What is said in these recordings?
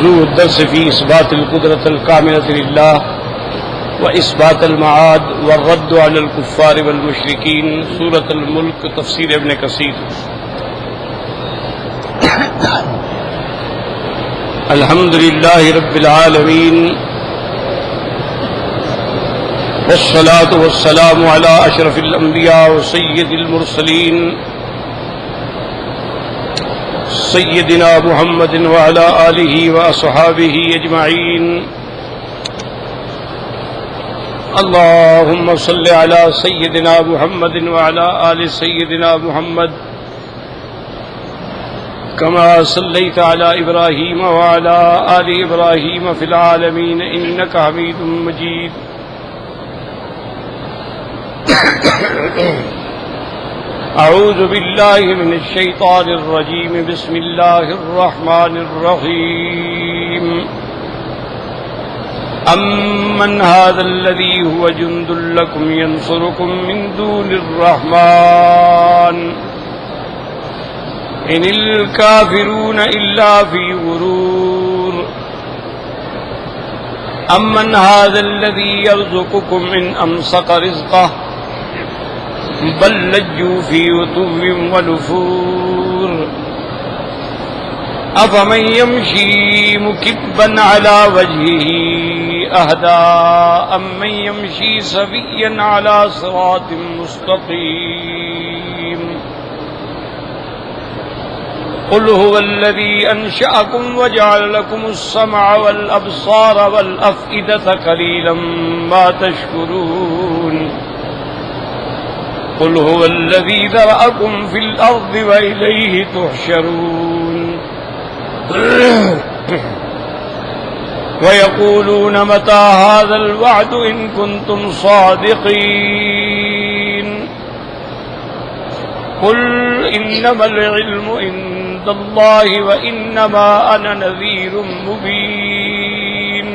موضوع الدرس في إثبات القدرة الكاملة لله وإثبات المعاد والرد على الكفار والمشركين، سورة الملك، تفسیر ابن کثیر۔ الحمد لله رب العالمين والصلاة والسلام على أشرف الأنبياء وسيد المرسلين سيدنا محمد وعلى آله وأصحابه أجمعين۔ اللهم صل على سيدنا محمد وعلى آل سيدنا محمد كما صليت على إبراهيم وعلى آل إبراهيم في العالمين إنك حميد مجيد۔ أعوذ بالله من الشيطان الرجيم، بسم الله الرحمن الرحيم۔ أمن هذا الذي هو جند لكم ينصركم من دون الرحمن إن الكافرون إلا في غرور۔ أمن هذا الذي يرزقكم إن أمسك رزقه بل لجوا في عتو ونفور۔ أفمن يمشي مكبا على وجهه أهدى أمن يمشي سويا على صراط مستقيم۔ قل هو الذي أنشأكم وجعل لكم السمع والأبصار والأفئدة قليلا ما تشكرون۔ قل هو الذي ذرأكم في الأرض وإليه تحشرون۔ ويقولون متى هذا الوعد إن كنتم صادقين۔ قل إنما العلم عند الله وإنما أنا نذير مبين۔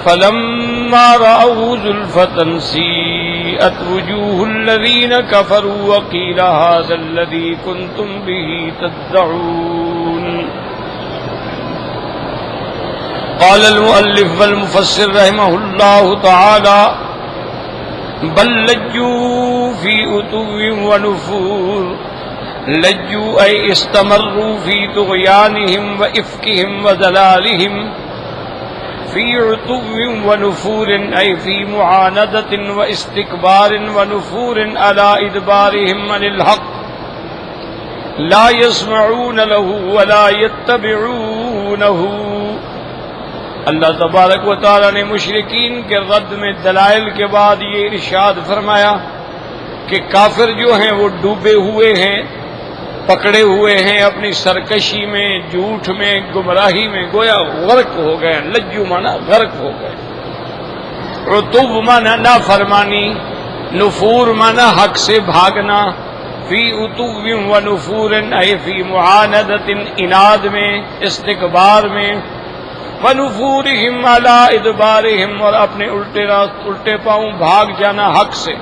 فلما رأوا زلفة سيئت وجوه الذين كفروا وقيل هذا الذي كنتم به تدعون۔ قال المؤلف والمفسر رحمه الله تعالى بل لجوا في عتو ونفور۔ لجوا أي استمروا في طغيانهم وإفكهم وضلالهم، في عتو ونفور أي في معاندة واستكبار ونفور على إدبارهم عن الحق، لا يسمعون له ولا يتبعونه۔ اللہ تبارک و تعالی نے مشرکین کے رد میں دلائل کے بعد یہ ارشاد فرمایا کہ کافر جو ہیں وہ ڈوبے ہوئے ہیں، پکڑے ہوئے ہیں اپنی سرکشی میں، جھوٹ میں، گمراہی میں، گویا غرق ہو گئے۔ لجو مانا غرق ہو گئے، عتو مانا نافرمانی، نفور مانا حق سے بھاگنا۔ فی عتو و نفور اے فی معاندۃ اناد میں، استکبار میں، ونفورہم علی ادبارہم اور اپنے الٹے پاؤں بھاگ جانا حق سے۔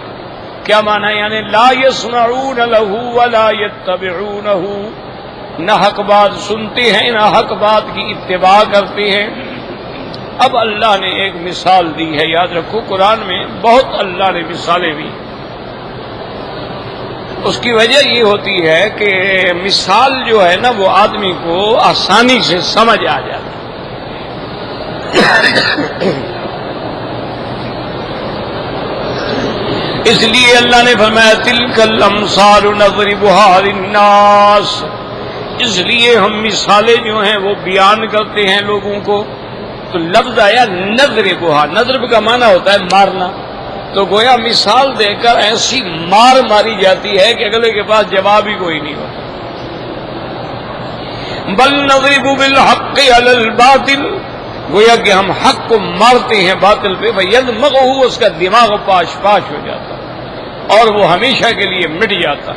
کیا معنی؟ یعنی لا یسمعون لہ ولا یتبعونہ، نہ حق بات سنتے ہیں نہ حق بات کی اتباع کرتے ہیں۔ اب اللہ نے ایک مثال دی ہے، یاد رکھو قرآن میں بہت اللہ نے مثالیں دی۔ اس کی وجہ یہ ہوتی ہے کہ مثال جو ہے نا وہ آدمی کو آسانی سے سمجھ آ جاتی۔ اس لیے اللہ نے فرمایا تلک الامثال نضربها للناس، اس لیے ہم مثالیں جو ہیں وہ بیان کرتے ہیں لوگوں کو۔ تو لفظ آیا نضربها، نضرب کا معنی ہوتا ہے مارنا، تو گویا مثال دے کر ایسی مار ماری جاتی ہے کہ اگلے کے پاس جواب ہی کوئی نہیں ہوتا۔ بل نضرب بالحق علی الباطل، گویا کہ ہم حق کو مارتے ہیں باطل پہ، فیدمغہ، اس کا دماغ پاش پاش ہو جاتا اور وہ ہمیشہ کے لیے مٹ جاتا۔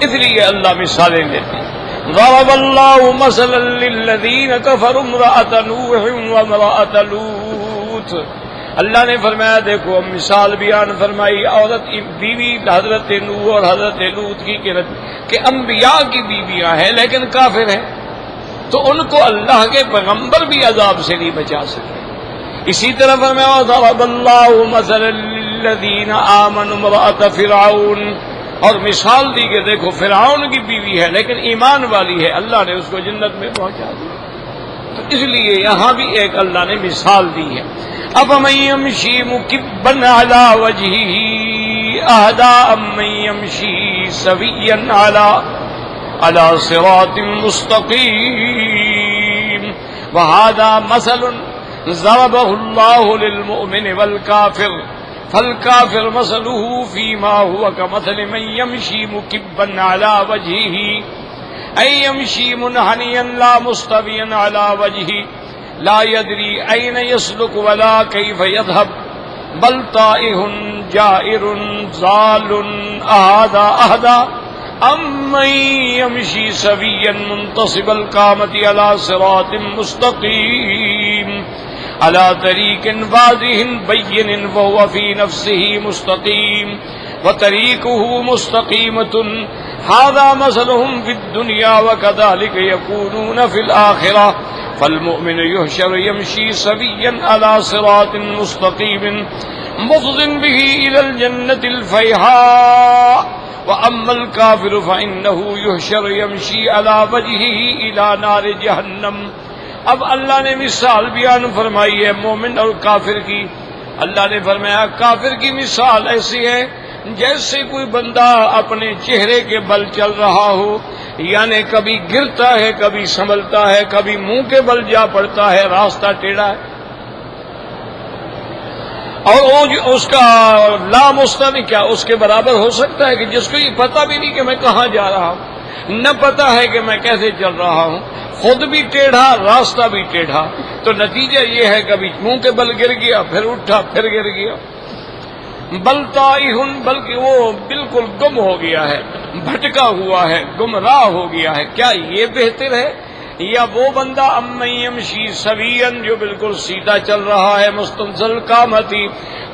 اس لیے اللہ مثالیں دیتے ہیں۔ ضرب اللہ مثلا للذین کفروا امرأة نوح وامرأة لوط، اللہ نے فرمایا دیکھو ہم مثال بیان فرمائی عورت بیوی حضرت نوح اور حضرت لوط کی کہ انبیاء کی بیویاں ہیں لیکن کافر ہیں۔ تو ان کو اللہ کے پیغمبر بھی عذاب سے نہیں بچا سکے. اسی طرح فرمایا ضرب اللہ مثلا للذین آمنوا امرأۃ فرعون، اور مثال دی کہ دیکھو فرعون کی بیوی ہے لیکن ایمان والی ہے، اللہ نے اس کو جنت میں پہنچا دیا. تو اس لیے یہاں بھی ایک اللہ نے مثال دی ہے. افمن یمشی مکبا علی وجہہ اہدی امن یمشی سویا علی صراط مستقیم وہذا مثل ضربه اللہ للمؤمن والکافر فالکافر مثله فیما هو کمثل من یمشی مکبا علی وجہہ ای یمشی منحنیا لا مستویا علی وجہہ لا يدری این یسلک ولا کیف یذهب بل طائح جائر ضال اہدی امن یمشی سویا منتصب القامۃ علی صراط مستقیم علی طریق واضح بین وهو فی نفسه مستقیم وطریقه مستقیمۃ ھذا مثلهم فی الدنیا وکذلک یکونون فی الآخرہ فالمؤمن یحشر یمشی سویا علی صراط مستقیم مفض به الی الجنۃ الفیحاء وَأَمَّا الْكَافِرُ فَإِنَّهُ يُحْشَرُ يَمْشِي عَلَى وَجْهِهِ إِلَى نَارِ جَهَنَّمَ. اب اللہ نے مثال بیان فرمائی ہے مومن اور کافر کی. اللہ نے فرمایا کافر کی مثال ایسی ہے جیسے کوئی بندہ اپنے چہرے کے بل چل رہا ہو، یعنی کبھی گرتا ہے کبھی سنبھلتا ہے کبھی منہ کے بل جا پڑتا ہے، راستہ ٹیڑھا ہے. اور اس کا لامستوی کیا اس کے برابر ہو سکتا ہے کہ جس کو یہ پتہ بھی نہیں کہ میں کہاں جا رہا ہوں، نہ پتہ ہے کہ میں کیسے چل رہا ہوں، خود بھی ٹیڑھا راستہ بھی ٹیڑھا. تو نتیجہ یہ ہے کبھی منہ کے بل گر گیا پھر اٹھا پھر گر گیا. بل طائح، بلکہ وہ بالکل گم ہو گیا ہے، بھٹکا ہوا ہے، گمراہ ہو گیا ہے. کیا یہ بہتر ہے یا وہ بندہ امن یمشی سویا جو بالکل سیدھا چل رہا ہے مستنزل قامتی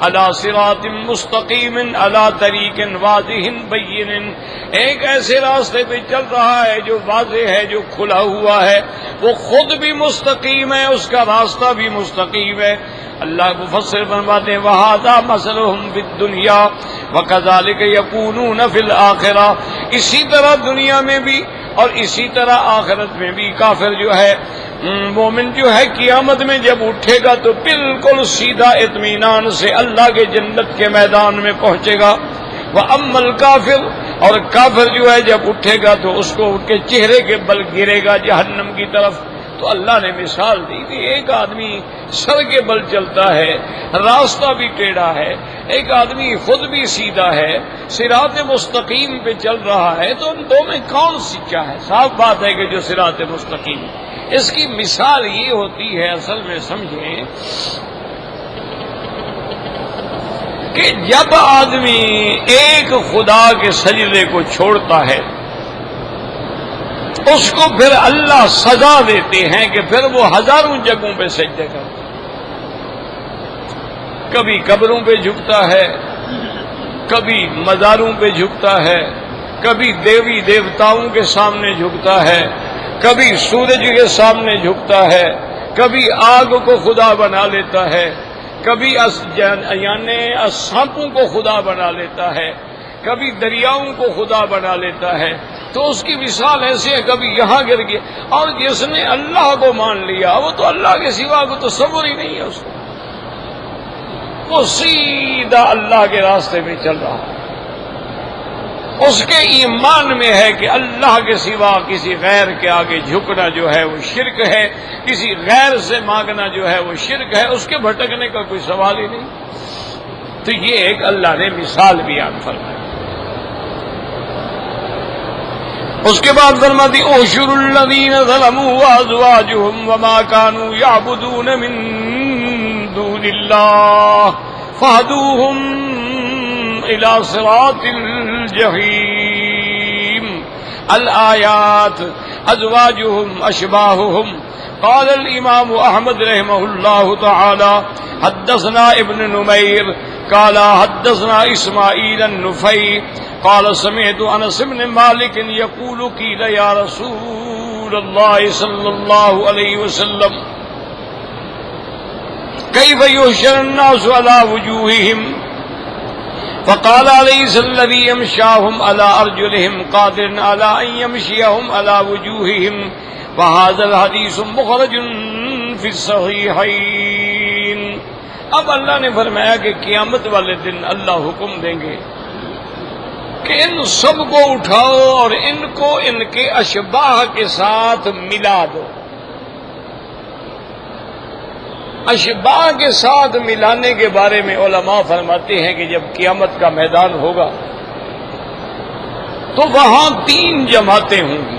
علی صراط مستقیم علی طریق واضح بین، ایک ایسے راستے پہ چل رہا ہے جو واضح ہے جو کھلا ہوا ہے، وہ خود بھی مستقیم ہے اس کا راستہ بھی مستقیم ہے. اللہ مفسر فرماتے ہیں وَهَذَا مَثَلُهُمْ فِي الدُّنْيَا وَكَذَلِكَ يَكُونُونَ فِي الْآخِرَةِ. اسی طرح دنیا میں بھی اور اسی طرح آخرت میں بھی کافر جو ہے، مومن جو ہے قیامت میں جب اٹھے گا تو بالکل سیدھا اطمینان سے اللہ کے جنت کے میدان میں پہنچے گا. وَأَمَّا الْكَافِرُ، اور کافر جو ہے جب اٹھے گا تو اس کو ان کے چہرے کے بل گرے گا جہنم کی طرف. تو اللہ نے مثال دی کہ ایک آدمی سر کے بل چلتا ہے، راستہ بھی ٹیڑھا ہے، ایک آدمی خود بھی سیدھا ہے، صراط مستقیم پہ چل رہا ہے. تو ان دو میں کون سچا ہے؟ صاف بات ہے کہ جو صراط مستقیم. اس کی مثال یہ ہوتی ہے اصل میں سمجھیں کہ جب آدمی ایک خدا کے سجدے کو چھوڑتا ہے اس کو پھر اللہ سزا دیتے ہیں کہ پھر وہ ہزاروں جگہوں پہ سجدے کرتا ہے. کبھی قبروں پہ جھکتا ہے، کبھی مزاروں پہ جھکتا ہے، کبھی دیوی دیوتاؤں کے سامنے جھکتا ہے، کبھی سورج کے سامنے جھکتا ہے، کبھی آگ کو خدا بنا لیتا ہے، کبھی یعنی سانپوں کو خدا بنا لیتا ہے، کبھی دریاؤں کو خدا بنا لیتا ہے. تو اس کی مثال ایسے ہے کبھی یہاں گر گیا. اور جس نے اللہ کو مان لیا وہ تو اللہ کے سوا کو تصور ہی نہیں ہے اس کو، وہ سیدھا اللہ کے راستے میں چل رہا ہے. اس کے ایمان میں ہے کہ اللہ کے سوا کسی غیر کے آگے جھکنا جو ہے وہ شرک ہے، کسی غیر سے مانگنا جو ہے وہ شرک ہے، اس کے بھٹکنے کا کوئی سوال ہی نہیں. تو یہ ایک اللہ نے مثال بیان فرمائی. اس کے بعد فرماتی احشروا الذین ظلموا وازواجہم وما كانوا يعبدون من دون اللہ فاہدوہم الى صراط الجحیم. الآیات ازواجہم اشباہہم. قال الامام احمد رحمہ اللہ تعالی حدثنا ابن نمیر قال حدثنا اسماعیل النفی قال سمعت انس بن مالک یقول قیل یا رسول رسول الله صلى الله عليه وسلم كيف يحشر الناس على وجوههم فقال أليس الذي يمشاهم على أرجلهم قادر على أن يمشيهم على وجوههم وهذا الحديث مخرج في الصحيحين. اب اللہ نے فرمایا کہ قیامت والے دن اللہ حکم دیں گے کہ ان سب کو اٹھاؤ اور ان کو ان کے اشباہ کے ساتھ ملا دو. اشباہ کے ساتھ ملانے کے بارے میں علماء فرماتے ہیں کہ جب قیامت کا میدان ہوگا تو وہاں 3 جماعتیں ہوں گی.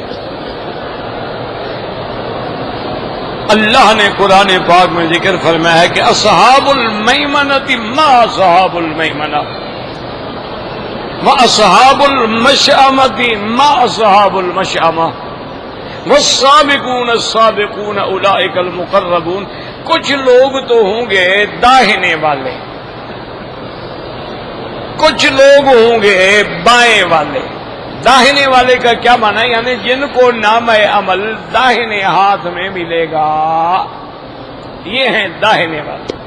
اللہ نے قرآن پاک میں ذکر فرمایا ہے کہ اصحاب المیمنۃ ما اصحاب المیمنہ واصحاب المشأمۃ ما اصحاب المشأمہ والسابقون السابقون اولئک المقربون. کچھ لوگ تو ہوں گے داہنے والے، کچھ لوگ ہوں گے بائیں والے. داہنے والے کا کیا معنی ہے؟ یعنی جن کو نامہ عمل داہنے ہاتھ میں ملے گا، یہ ہیں داہنے والے.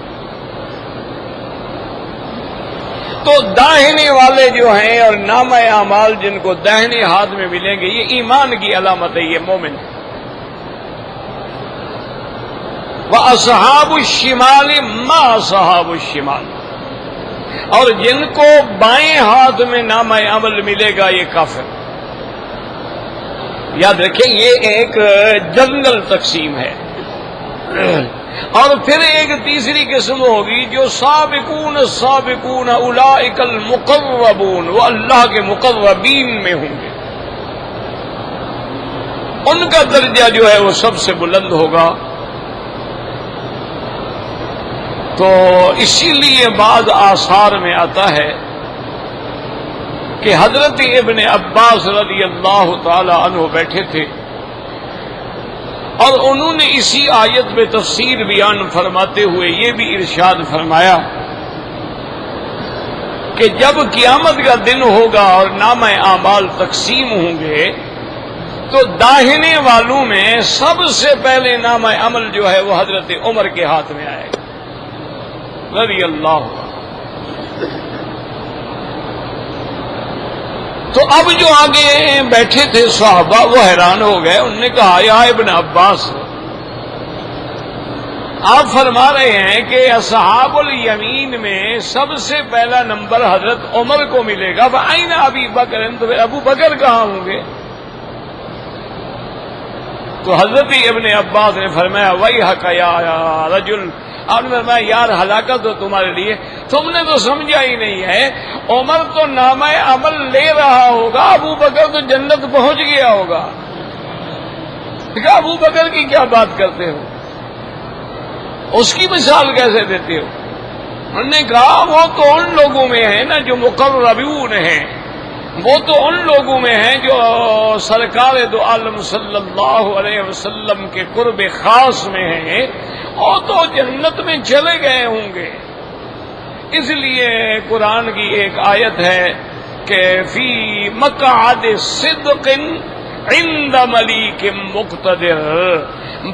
تو داہنے والے جو ہیں اور نامہ اعمال جن کو داہنے ہاتھ میں ملیں گے، یہ ایمان کی علامت ہے، یہ مومن ہے. وَأَصْحَابُ الشِّمَالِ مَا أَصْحَابُ الشِّمَالِ، اور جن کو بائیں ہاتھ میں نامہ عمل ملے گا یہ کافر. یاد رکھیں یہ ایک جنرل تقسیم ہے. اور پھر ایک تیسری قسم ہوگی جو سابقون السابقون اولئک المقربون، وہ اللہ کے مقربین میں ہوں گے، ان کا درجہ جو ہے وہ سب سے بلند ہوگا. تو اسی لیے بعض آثار میں آتا ہے کہ حضرت ابن عباس رضی اللہ تعالی عنہ بیٹھے تھے اور انہوں نے اسی آیت میں تفسیر بیان فرماتے ہوئے یہ بھی ارشاد فرمایا کہ جب قیامت کا دن ہوگا اور نامہ اعمال تقسیم ہوں گے تو داہنے والوں میں سب سے پہلے نامہ عمل جو ہے وہ حضرت عمر کے ہاتھ میں آئے گا رضی اللہ. تو اب جو آگے بیٹھے تھے صحابہ وہ حیران ہو گئے. انہوں نے کہا یا ابن عباس، آپ فرما رہے ہیں کہ اصحاب الیمین میں سب سے پہلا نمبر حضرت عمر کو ملے گا، فأین ابی بکر، تو پھر ابو بکر کہاں ہوں گے؟ تو حضرت ابن عباس نے فرمایا ویحک یا رجل، اور میں یار ہلاکت ہو تمہارے لیے، تم نے تو سمجھا ہی نہیں ہے. عمر تو نامہ عمل لے رہا ہوگا، ابو بکر تو جنت پہنچ گیا ہوگا. ابو بکر کی کیا بات کرتے ہو، اس کی مثال کیسے دیتے ہو؟ انہوں نے کہا وہ تو ان لوگوں میں ہے نا جو مقربون ہیں، وہ تو ان لوگوں میں ہیں جو سرکار دو عالم صلی اللہ علیہ وسلم کے قرب خاص میں ہیں، اور تو جنت میں چلے گئے ہوں گے. اس لیے قرآن کی ایک آیت ہے کہ فی مقعد صدق عند ملیک مقتدر.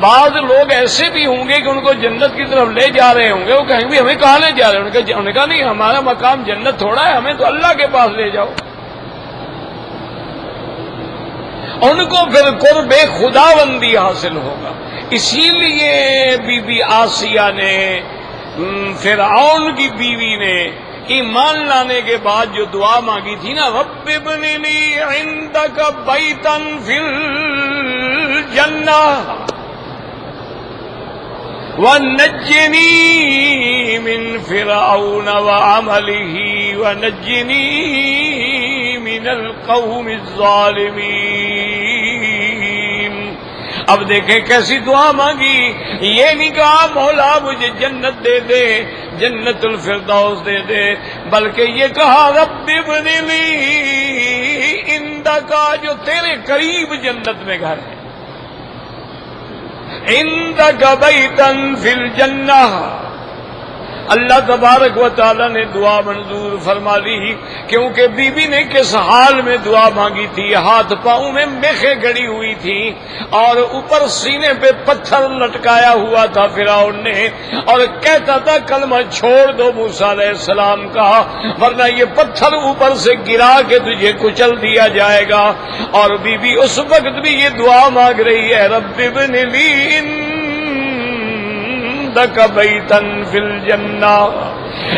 بعض لوگ ایسے بھی ہوں گے کہ ان کو جنت کی طرف لے جا رہے ہوں گے، وہ کہیں گے ہمیں کہاں لے جا رہے ہیں؟ انہوں نے کہا نہیں، ہمارا مقام جنت تھوڑا ہے، ہمیں تو اللہ کے پاس لے جاؤ. ان کو پھر قرب خداوندی حاصل ہوگا. اسی لیے بی بی آسیہ نے، فرعون کی بیوی نے ایمان لانے کے بعد جو دعا مانگی تھی نا، رب ابن لی عندک بیتا فی الجنہ ونجنی من فرعون وعملہ ونجنی من القوم الظالمین. اب دیکھیں کیسی دعا مانگی. یہ نہیں کہا مولا مجھے جنت دے دے، جنت الفردوس دے دے، بلکہ یہ کہا رب ابن لی عندک، جو تیرے قریب جنت میں گھر ہے، عندک بیتا فی الجنہ اللہ تبارک و تعالی نے دعا منظور فرما لی، کیونکہ بی بی نے کس حال میں دعا مانگی تھی، ہاتھ پاؤں میں میخیں گڑی ہوئی تھی اور اوپر سینے پہ پتھر لٹکایا ہوا تھا فرعون نے، اور کہتا تھا کلمہ چھوڑ دو موسیٰ علیہ السلام کا، ورنہ یہ پتھر اوپر سے گرا کے تجھے کچل دیا جائے گا۔ اور بی بی اس وقت بھی یہ دعا مانگ رہی ہے، رب ابن لی عندک بیتا فی الجنہ۔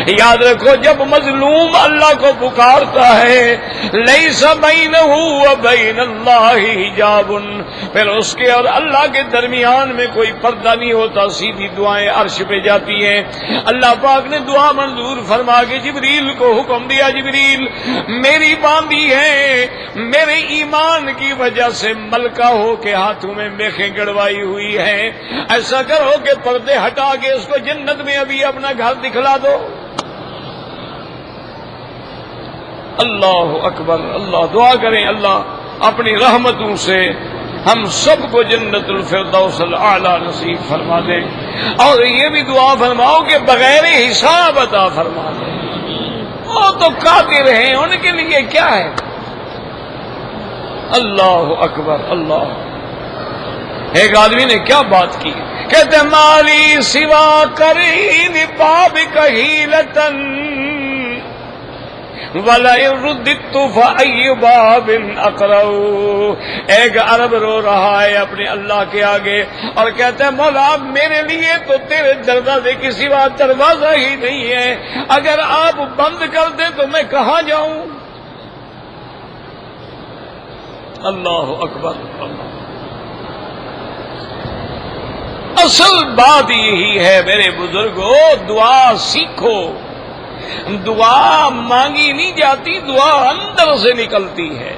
یاد رکھو جب مظلوم اللہ کو پکارتا ہے، لیس بینہ و بین اللہ حجاب، پھر اس کے اور اللہ کے درمیان میں کوئی پردہ نہیں ہوتا، سیدھی دعائیں عرش پہ جاتی ہیں۔ اللہ پاک نے دعا منظور فرما کے جبریل کو حکم دیا، جبریل میری باندھی ہے، میرے ایمان کی وجہ سے ملکہ ہو کے ہاتھوں میں میخیں گڑوائی ہوئی ہیں، ایسا کرو کہ پردے ہٹا کے اس کو جنت میں ابھی اپنا گھر دکھلا دو۔ اللہ اکبر، اللہ دعا کریں اللہ اپنی رحمتوں سے ہم سب کو جنت الفردوس الاعلی نصیب فرما دے، اور یہ بھی دعا فرماؤ کہ بغیر حساب عطا فرما دے۔ وہ تو قادر ہیں، ان کے لیے کیا ہے۔ اللہ اکبر، اللہ۔ ایک آدمی نے کیا بات کی، کہتے مالی سوا کرین بابک حیلتن وَلَئِن رُدِّدتُّ فَأَيُّ بَابٍ أَقْرَعُ۔ ایک عرب رو رہا ہے اپنے اللہ کے آگے اور کہتا ہے مولا میرے لیے تو تیرے دروازے کی سوا دروازہ ہی نہیں ہے، اگر آپ بند کر دیں تو میں کہاں جاؤں۔ اللہ اکبر، اللہ۔ اصل بات یہی ہے میرے بزرگوں، دعا سیکھو۔ دعا مانگی نہیں جاتی، دعا اندر سے نکلتی ہے۔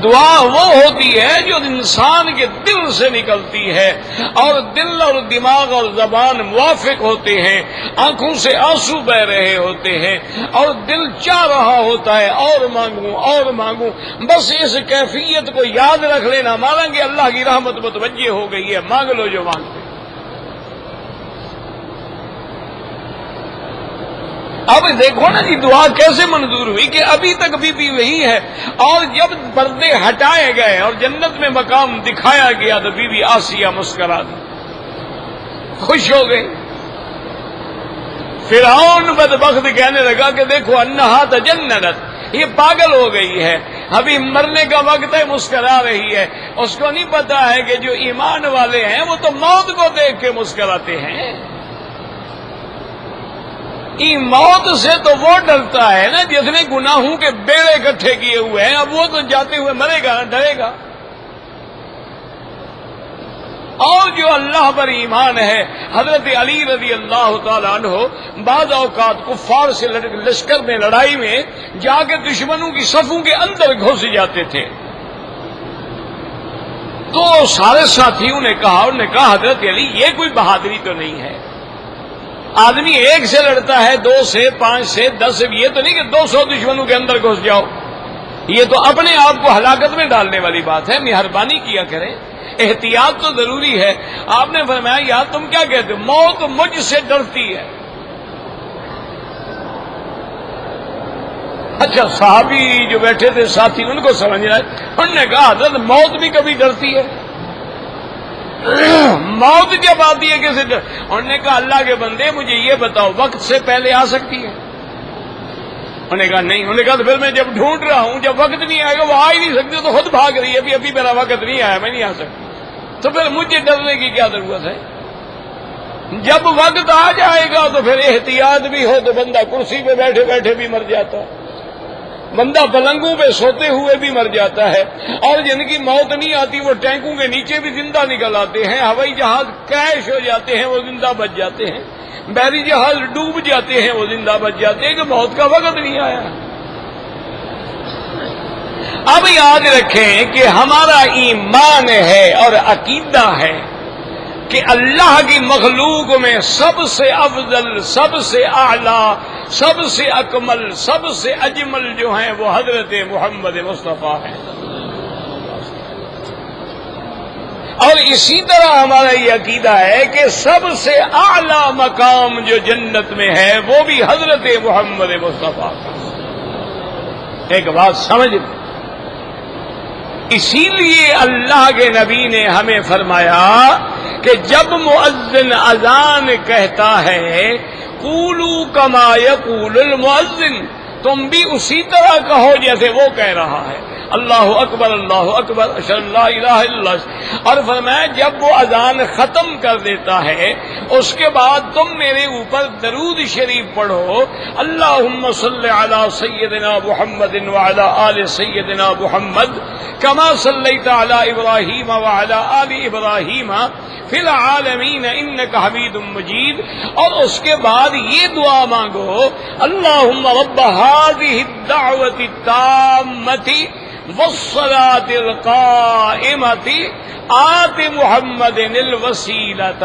دعا وہ ہوتی ہے جو انسان کے دل سے نکلتی ہے، اور دل اور دماغ اور زبان موافق ہوتے ہیں، آنکھوں سے آنسو بہ رہے ہوتے ہیں، اور دل چاہ رہا ہوتا ہے اور مانگوں اور مانگوں۔ بس اس کیفیت کو یاد رکھ لینا، مانگے اللہ کی رحمت متوجہ ہو گئی ہے، مانگ لو جو مانگتے۔ اب دیکھو نا جی دعا کیسے منظور ہوئی کہ ابھی تک بی وہی ہے، اور جب پردے ہٹائے گئے اور جنت میں مقام دکھایا گیا تو بی آسیہ مسکرا دی، خوش ہو گئی۔ فرعون بدبخت کہنے لگا کہ دیکھو انہا تجننت، یہ پاگل ہو گئی ہے، ابھی مرنے کا وقت ہے مسکرا رہی ہے۔ اس کو نہیں پتا ہے کہ جو ایمان والے ہیں وہ تو موت کو دیکھ کے مسکراتے ہیں۔ موت سے تو وہ ڈرتا ہے نا جس نے گناہوں کے بیڑے اکٹھے کیے ہوئے ہیں، اب وہ تو جاتے ہوئے مرے گا، ڈرے گا۔ اور جو اللہ پر ایمان ہے، حضرت علی رضی اللہ تعالیٰ عنہ بعض اوقات کفار سے لشکر میں لڑائی میں جا کے دشمنوں کی صفوں کے اندر گھس جاتے تھے، تو سارے ساتھیوں نے کہا حضرت علی یہ کوئی بہادری تو نہیں ہے، آدمی ایک سے لڑتا ہے، 2 سے 5 سے 10 سے، یہ تو نہیں کہ 200 دشمنوں کے اندر گھس جاؤ، یہ تو اپنے آپ کو ہلاکت میں ڈالنے والی بات ہے، مہربانی کیا کریں، احتیاط تو ضروری ہے۔ آپ نے فرمایا یار تم کیا کہتے ہو، موت مجھ سے ڈرتی ہے۔ اچھا صحابی جو بیٹھے تھے ساتھی ان کو سمجھنا ہے، انہوں نے کہا حضرت موت بھی کبھی ڈرتی ہے، موت جب آتی ہے کیسے ڈر؟ انہوں نے کہا اللہ کے بندے مجھے یہ بتاؤ وقت سے پہلے آ سکتی ہے؟ انہوں نے کہا نہیں۔ انہوں نے کہا تو پھر میں جب ڈھونڈ رہا ہوں، جب وقت نہیں آئے گا وہ آ ہی نہیں سکتی، تو خود بھاگ رہی ہے ابھی میرا وقت نہیں آیا، میں نہیں آ سکتی، تو پھر مجھے ڈرنے کی کیا ضرورت ہے؟ جب وقت آ جائے گا تو پھر احتیاط بھی ہو تو بندہ کرسی پہ بیٹھے بیٹھے بھی مر جاتا ہے، بندہ پلنگوں پہ سوتے ہوئے بھی مر جاتا ہے، اور جن کی موت نہیں آتی وہ ٹینکوں کے نیچے بھی زندہ نکل آتے ہیں، ہوائی جہاز کریش ہو جاتے ہیں وہ زندہ بچ جاتے ہیں، بحری جہاز ڈوب جاتے ہیں وہ زندہ بچ جاتے ہیں، کہ موت کا وقت نہیں آیا۔ اب یاد رکھیں کہ ہمارا ایمان ہے اور عقیدہ ہے کہ اللہ کی مخلوق میں سب سے افضل، سب سے اعلیٰ، سب سے اکمل، سب سے اجمل جو ہیں وہ حضرت محمد مصطفیٰ ہیں۔ اور اسی طرح ہمارا یہ عقیدہ ہے کہ سب سے اعلی مقام جو جنت میں ہے وہ بھی حضرت محمد مصطفیٰ کا۔ ایک بات سمجھ لیں، اسی لیے اللہ کے نبی نے ہمیں فرمایا کہ جب مؤذن اذان کہتا ہے قولوا کما یقول المؤذن، تم بھی اسی طرح کہو جیسے وہ کہہ رہا ہے، اللہ اکبر اللہ اکبر اشہد ان لا الہ الا اللہ۔ اور فرمایا جب وہ اذان ختم کر دیتا ہے اس کے بعد تم میرے اوپر درود شریف پڑھو، اللہم صلی علی سیدنا محمد وعلی آل سیدنا محمد کما صلیت علی ابراہیم وعلی آل ابراہیم فی العالمین انک حمید مجید۔ اور اس کے بعد یہ دعا مانگو، اللہم رب ہذہ الدعوۃ التامۃ والصلاۃ القائمۃ آت محمد الوسیلۃ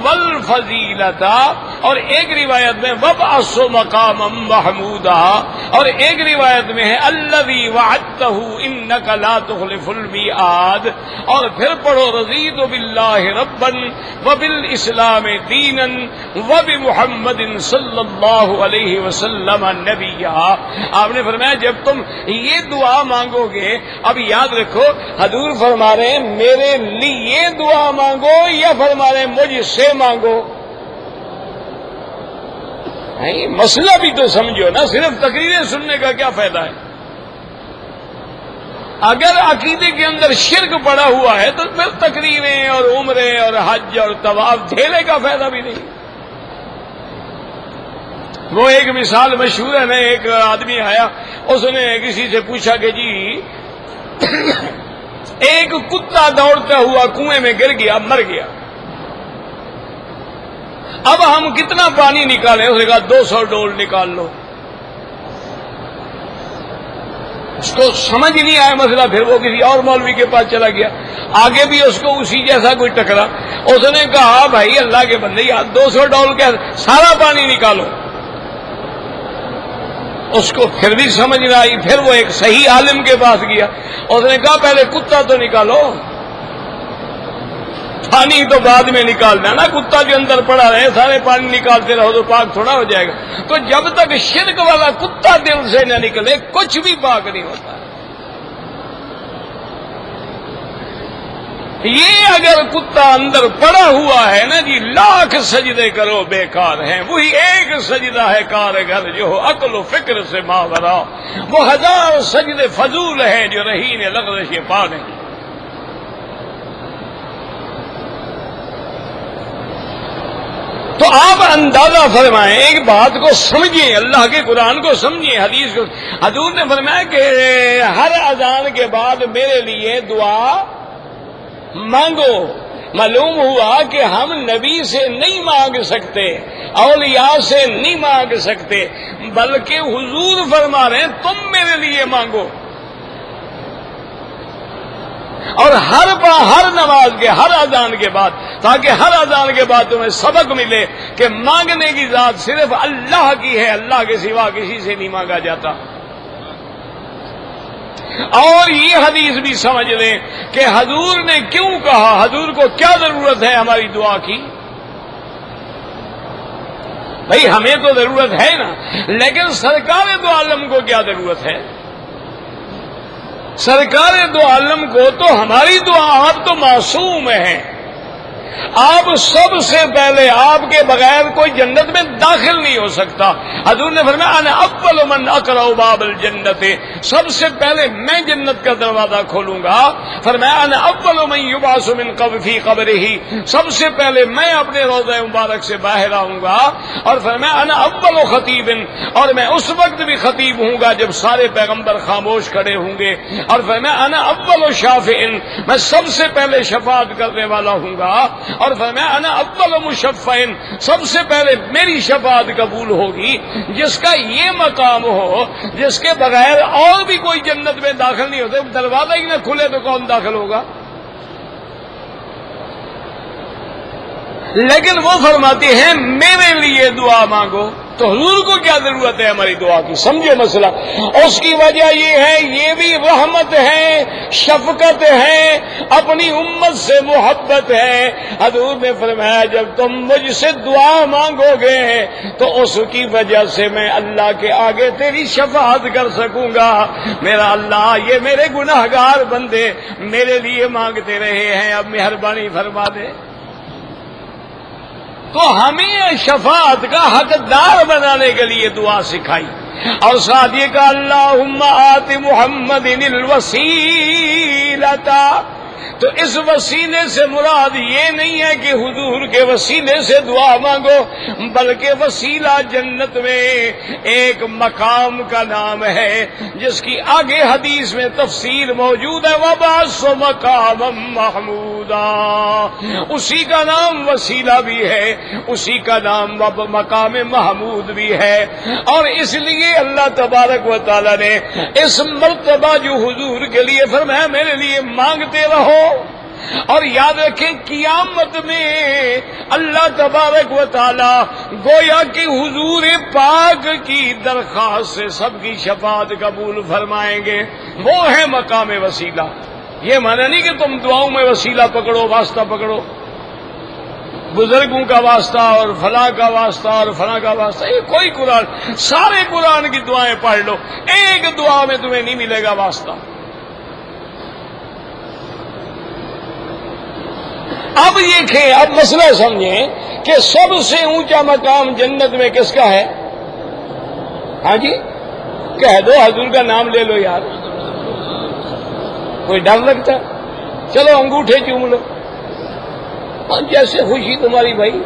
والفضیلۃ، اور ایک روایت میں وابعث مقاما محمودا، اور ایک روایت میں ہے الذی وعدتہ انک لا تخلف المیعاد۔ اور پھر پڑھو رضیت باللہ ربا وبالاسلام دینا وبمحمد صلی اللہ علیہ وسلم نبیا۔ آپ نے فرمایا جب تم یہ دعا مانگو گے، اب یاد رکھو حضور فرما رہے ہیں میرے لیے دعا مانگو یا فرما رہے ہیں مجھ سے مانگو؟ مسئلہ بھی تو سمجھو نا، صرف تقریریں سننے کا کیا فائدہ ہے؟ اگر عقیدے کے اندر شرک پڑا ہوا ہے تو پھر تقریریں اور عمریں اور حج اور طواف جھیلے کا فائدہ بھی نہیں۔ وہ ایک مثال مشہور ہے نا، ایک آدمی آیا، اس نے کسی سے پوچھا کہ جی ایک کتا دوڑتا ہوا کنویں میں گر گیا، مر گیا، اب ہم کتنا پانی نکالیں؟ اس نے کہا 200 ڈول نکال لو۔ اس کو سمجھ نہیں آیا مسئلہ، پھر وہ کسی اور مولوی کے پاس چلا گیا، آگے بھی اس کو اسی جیسا کوئی ٹکرا، اس نے کہا بھائی اللہ کے بندے یار 200 ڈول کیا سارا پانی نکالو۔ اس کو پھر بھی سمجھ نہ آئی، پھر وہ ایک صحیح عالم کے پاس گیا، اس نے کہا پہلے کتا تو نکالو، پانی تو بعد میں نکالنا نا، کتا جو اندر پڑا رہے سارے پانی نکالتے رہو تو پاک تھوڑا ہو جائے گا۔ تو جب تک شرک والا کتا دل سے نہ نکلے کچھ بھی پاک نہیں ہوتا۔ یہ اگر کتا اندر پڑا ہوا ہے نا جی، لاکھ سجدے کرو بیکار ہیں، وہی ایک سجدہ ہے کارگر جو ہو عقل و فکر سے ماورا، وہ 1000 سجدے فضول ہیں جو رہین لغزش پا نہیں۔ تو آپ اندازہ فرمائیں، ایک بات کو سمجھیں، اللہ کے قرآن کو سمجھیں، حدیث کو۔ حضور نے فرمایا کہ ہر اذان کے بعد میرے لیے دعا مانگو۔ معلوم ہوا کہ ہم نبی سے نہیں مانگ سکتے، اولیاء سے نہیں مانگ سکتے، بلکہ حضور فرما رہے ہیں تم میرے لیے مانگو۔ اور ہر نماز کے ہر اذان کے بعد، تاکہ ہر اذان کے بعد تمہیں سبق ملے کہ مانگنے کی ذات صرف اللہ کی ہے، اللہ کے سوا کسی سے نہیں مانگا جاتا۔ اور یہ حدیث بھی سمجھ لیں کہ حضور نے کیوں کہا، حضور کو کیا ضرورت ہے ہماری دعا کی؟ بھئی ہمیں تو ضرورت ہے نا، لیکن سرکار دو عالم کو کیا ضرورت ہے؟ سرکار دو عالم کو تو ہماری دعا، آپ تو معصوم ہیں، آپ سب سے پہلے آپ کے بغیر کوئی جنت میں داخل نہیں ہو سکتا۔ حضور نے فرمایا انا اول من اقرع باب الجنت، سب سے پہلے میں جنت کا دروازہ کھولوں گا۔ فرمایا انا اول من یبعث من قبر فی قبرہ، سب سے پہلے میں اپنے روضہ مبارک سے باہر آؤں گا۔ اور فرمایا انا اول خطیب، اور میں اس وقت بھی خطیب ہوں گا جب سارے پیغمبر خاموش کھڑے ہوں گے۔ اور فرمایا انا اول شافع، میں سب سے پہلے شفاعت کرنے والا ہوں گا۔ اور فرمایا انا اول مشفع، سب سے پہلے میری شفاعت قبول ہوگی۔ جس کا یہ مقام ہو، جس کے بغیر اور بھی کوئی جنت میں داخل نہیں ہوتے، دروازہ ہی نہ کھلے تو کون داخل ہوگا؟ لیکن وہ فرماتی ہیں میرے لیے دعا مانگو، تو حضور کو کیا ضرورت ہے ہماری دعا کی؟ سمجھو مسئلہ. اس کی وجہ یہ ہے، یہ بھی رحمت ہے، شفقت ہے، اپنی امت سے محبت ہے. حضور نے فرمایا جب تم مجھ سے دعا مانگو گے تو اس کی وجہ سے میں اللہ کے آگے تیری شفاعت کر سکوں گا. میرا اللہ، یہ میرے گناہگار بندے میرے لیے مانگتے رہے ہیں، اب مہربانی فرما دے. تو ہمیں شفاعت کا حقدار بنانے کے لیے دعا سکھائی، اور ساتھ یہ کہا اللہم آت محمد الوسیلۃ. تو اس وسیلے سے مراد یہ نہیں ہے کہ حضور کے وسیلے سے دعا مانگو، بلکہ وسیلہ جنت میں ایک مقام کا نام ہے جس کی آگے حدیث میں تفسیر موجود ہے، وَبَعَثُ مَقَامًا مَحْمُودًا. اسی کا نام وسیلہ بھی ہے، اسی کا نام مقام محمود بھی ہے. اور اس لیے اللہ تبارک و تعالی نے اس مرتبہ جو حضور کے لیے فرمایا میرے لیے مانگتے رہو. اور یاد رکھیں قیامت میں اللہ تبارک و تعالی گویا کہ حضور پاک کی درخواست سے سب کی شفاعت قبول فرمائیں گے. وہ ہے مقام وسیلہ. یہ معنی نہیں کہ تم دعاؤں میں وسیلہ پکڑو، واسطہ پکڑو، بزرگوں کا واسطہ اور فلاں کا واسطہ اور فلاں کا واسطہ. یہ کوئی قرآن، سارے قرآن کی دعائیں پڑھ لو، ایک دعا میں تمہیں نہیں ملے گا واسطہ. اب دیکھیں، اب مسئلہ سمجھیں کہ سب سے اونچا مقام جنت میں کس کا ہے؟ ہاں جی، کہہ دو، حضور کا نام لے لو یار. کوئی ڈر لگتا؟ چلو انگوٹھے چوم لو، جیسے خوشی تمہاری بھائی.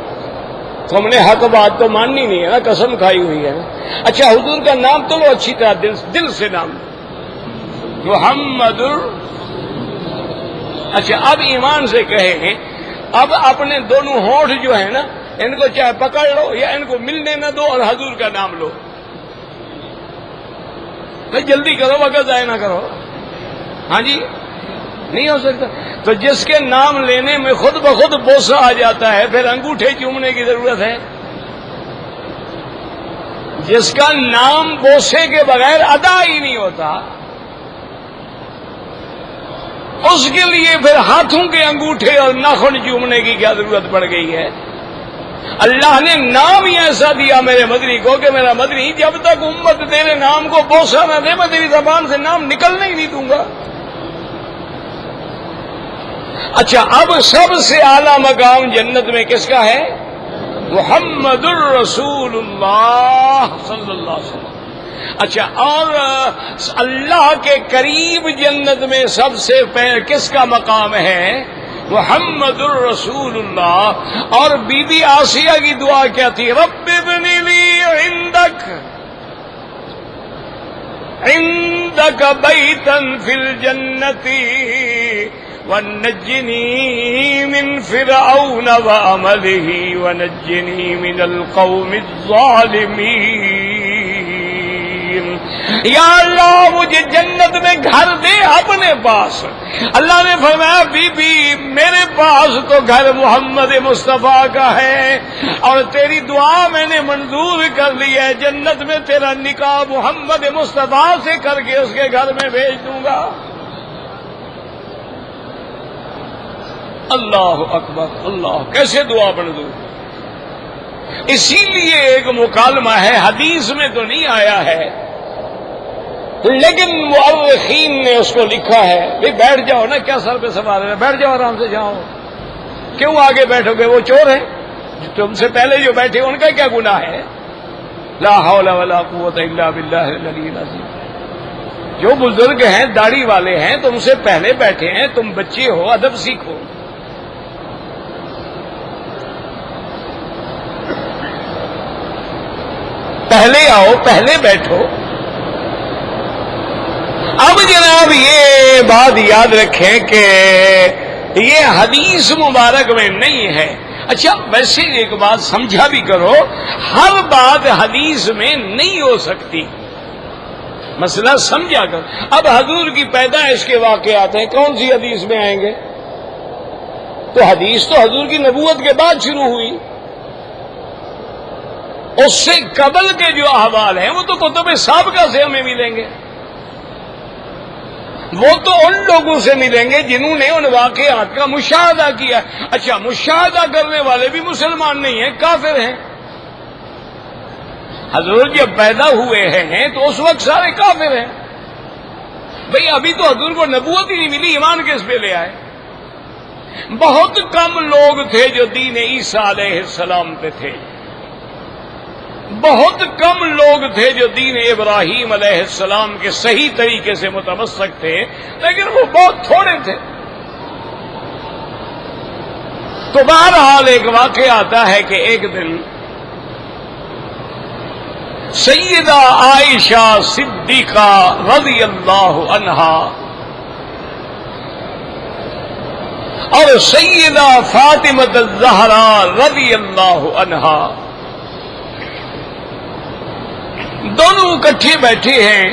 تم نے حق بات تو ماننی نہیں ہے نا، قسم کھائی ہوئی ہے نا. اچھا حضور کا نام تو لو اچھی طرح، دل سے نام لو، محمد. اچھا اب ایمان سے کہیں گے، اب اپنے دونوں ہونٹ جو ہیں نا، ان کو چاہے پکڑ لو یا ان کو ملنے نہ دو اور حضور کا نام لو. بھائی جلدی کرو، وقت ضائع نہ کرو. ہاں جی، نہیں ہو سکتا. تو جس کے نام لینے میں خود بخود بوسہ آ جاتا ہے، پھر انگوٹھے چومنے کی ضرورت ہے؟ جس کا نام بوسے کے بغیر ادا ہی نہیں ہوتا، اس کے لیے پھر ہاتھوں کے انگوٹھے اور ناخن چومنے کی کیا ضرورت پڑ گئی ہے؟ اللہ نے نام ہی ایسا دیا میرے مدنی کو کہ میرا مدنی جب تک امت تیرے نام کو بوسہ نہ دے میں تیری زبان سے نام نکلنے ہی نہیں دوں گا. اچھا اب سب سے اعلیٰ مقام جنت میں کس کا ہے؟ محمد الرسول اللہ صلی اللہ علیہ وسلم. اچھا اور اللہ کے قریب جنت میں سب سے پہلے کس کا مقام ہے؟ محمد الرسول اللہ. اور بی بی آسیہ کی دعا کیا تھی؟ رب ابن لی عندک بیتا فی الجنت ونجنی من فرعون وعملہ ونجنی من القوم الظالمین. یا اللہ مجھے جنت میں گھر دے اپنے پاس. اللہ نے فرمایا بی بی میرے پاس تو گھر محمد مصطفیٰ کا ہے، اور تیری دعا میں نے منظور کر لی ہے، جنت میں تیرا نکاح محمد مصطفیٰ سے کر کے اس کے گھر میں بھیج دوں گا. اللہ اکبر، اللہ کیسے دعا منظور. اسی لیے ایک مکالمہ ہے، حدیث میں تو نہیں آیا ہے لیکن مؤرخین نے اس کو لکھا ہے. بھئی بیٹھ جاؤ نا، کیا سر پہ سوار ہے، بیٹھ جاؤ آرام سے. جاؤ، کیوں آگے بیٹھو گے؟ وہ چور ہیں تم سے پہلے جو بیٹھے ان کا کیا گناہ ہے؟ لا حول ولا قوت الا باللہ العلی العظیم. جو بزرگ ہیں، داڑھی والے ہیں، تم سے پہلے بیٹھے ہیں، تم بچے ہو، ادب سیکھو. پہلے آؤ، پہلے بیٹھو. اب جناب یہ بات یاد رکھیں کہ یہ حدیث مبارک میں نہیں ہے. اچھا ویسے ایک بات سمجھا بھی کرو، ہر بات حدیث میں نہیں ہو سکتی، مسئلہ سمجھا کر. اب حضور کی پیدائش کے واقعات ہیں، کون سی حدیث میں آئیں گے؟ تو حدیث تو حضور کی نبوت کے بعد شروع ہوئی. اس سے قبل کے جو احوال ہیں وہ تو کتب سابقہ سے ہمیں ملیں گے، وہ تو ان لوگوں سے ملیں گے جنہوں نے ان واقعات کا مشاہدہ کیا۔ اچھا، مشاہدہ کرنے والے بھی مسلمان نہیں ہیں، کافر ہیں۔ حضور جب پیدا ہوئے ہیں تو اس وقت سارے کافر ہیں۔ بھئی ابھی تو حضور کو نبوت ہی نہیں ملی، ایمان کس پہ لے آئے؟ بہت کم لوگ تھے جو دین عیسیٰ علیہ السلام پہ تھے، بہت کم لوگ تھے جو دین ابراہیم علیہ السلام کے صحیح طریقے سے متمسک تھے، لیکن وہ بہت تھوڑے تھے۔ تو بہرحال ایک واقعہ آتا ہے کہ ایک دن سیدہ عائشہ صدیقہ رضی اللہ عنہا اور سیدہ فاطمہ الزہرا رضی اللہ عنہا دونوں اکٹھے بیٹھے ہیں۔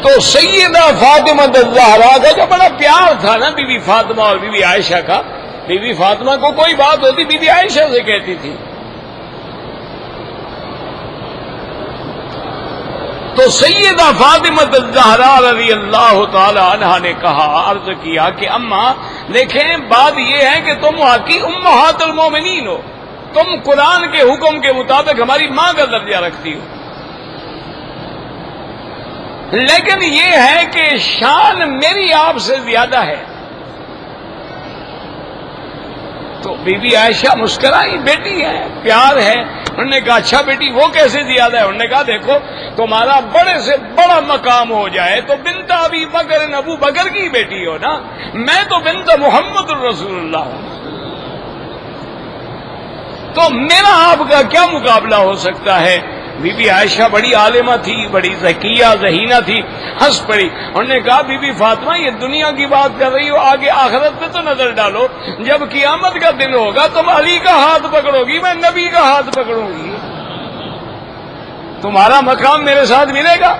تو سیدہ فاطمہ الزہرا کا جو بڑا پیار تھا نا بی بی فاطمہ اور بی بی عائشہ کا، بی بی فاطمہ کو کوئی بات ہوتی بی بی عائشہ سے کہتی تھی۔ تو سیدہ فاطمہ الزہرا رضی اللہ تعالی عنہا نے کہا، عرض کیا کہ اماں دیکھیں، بات یہ ہے کہ تم واقعی امہات المومنین ہو، تم قرآن کے حکم کے مطابق ہماری ماں کا درجہ رکھتی ہو، لیکن یہ ہے کہ شان میری آپ سے زیادہ ہے۔ تو بی بی عائشہ مسکرائی، بیٹی ہے، پیار ہے۔ انہوں نے کہا اچھا بیٹی وہ کیسے زیادہ ہے؟ انہوں نے کہا دیکھو تمہارا بڑے سے بڑا مقام ہو جائے تو بنت ابی بکر ابو بکر کی بیٹی ہو نا، میں تو بنت محمد الرسول اللہ ہوں، تو میرا آپ کا کیا مقابلہ ہو سکتا ہے؟ بی بی عائشہ بڑی عالمہ تھی، بڑی ذکیہ ذہینہ تھی، ہنس پڑی۔ انہوں نے کہا بی بی فاطمہ یہ دنیا کی بات کر رہی ہو، آگے آخرت پہ تو نظر ڈالو، جب قیامت کا دن ہوگا تم علی کا ہاتھ پکڑو گی، میں نبی کا ہاتھ پکڑوں گی، تمہارا مقام میرے ساتھ ملے گا۔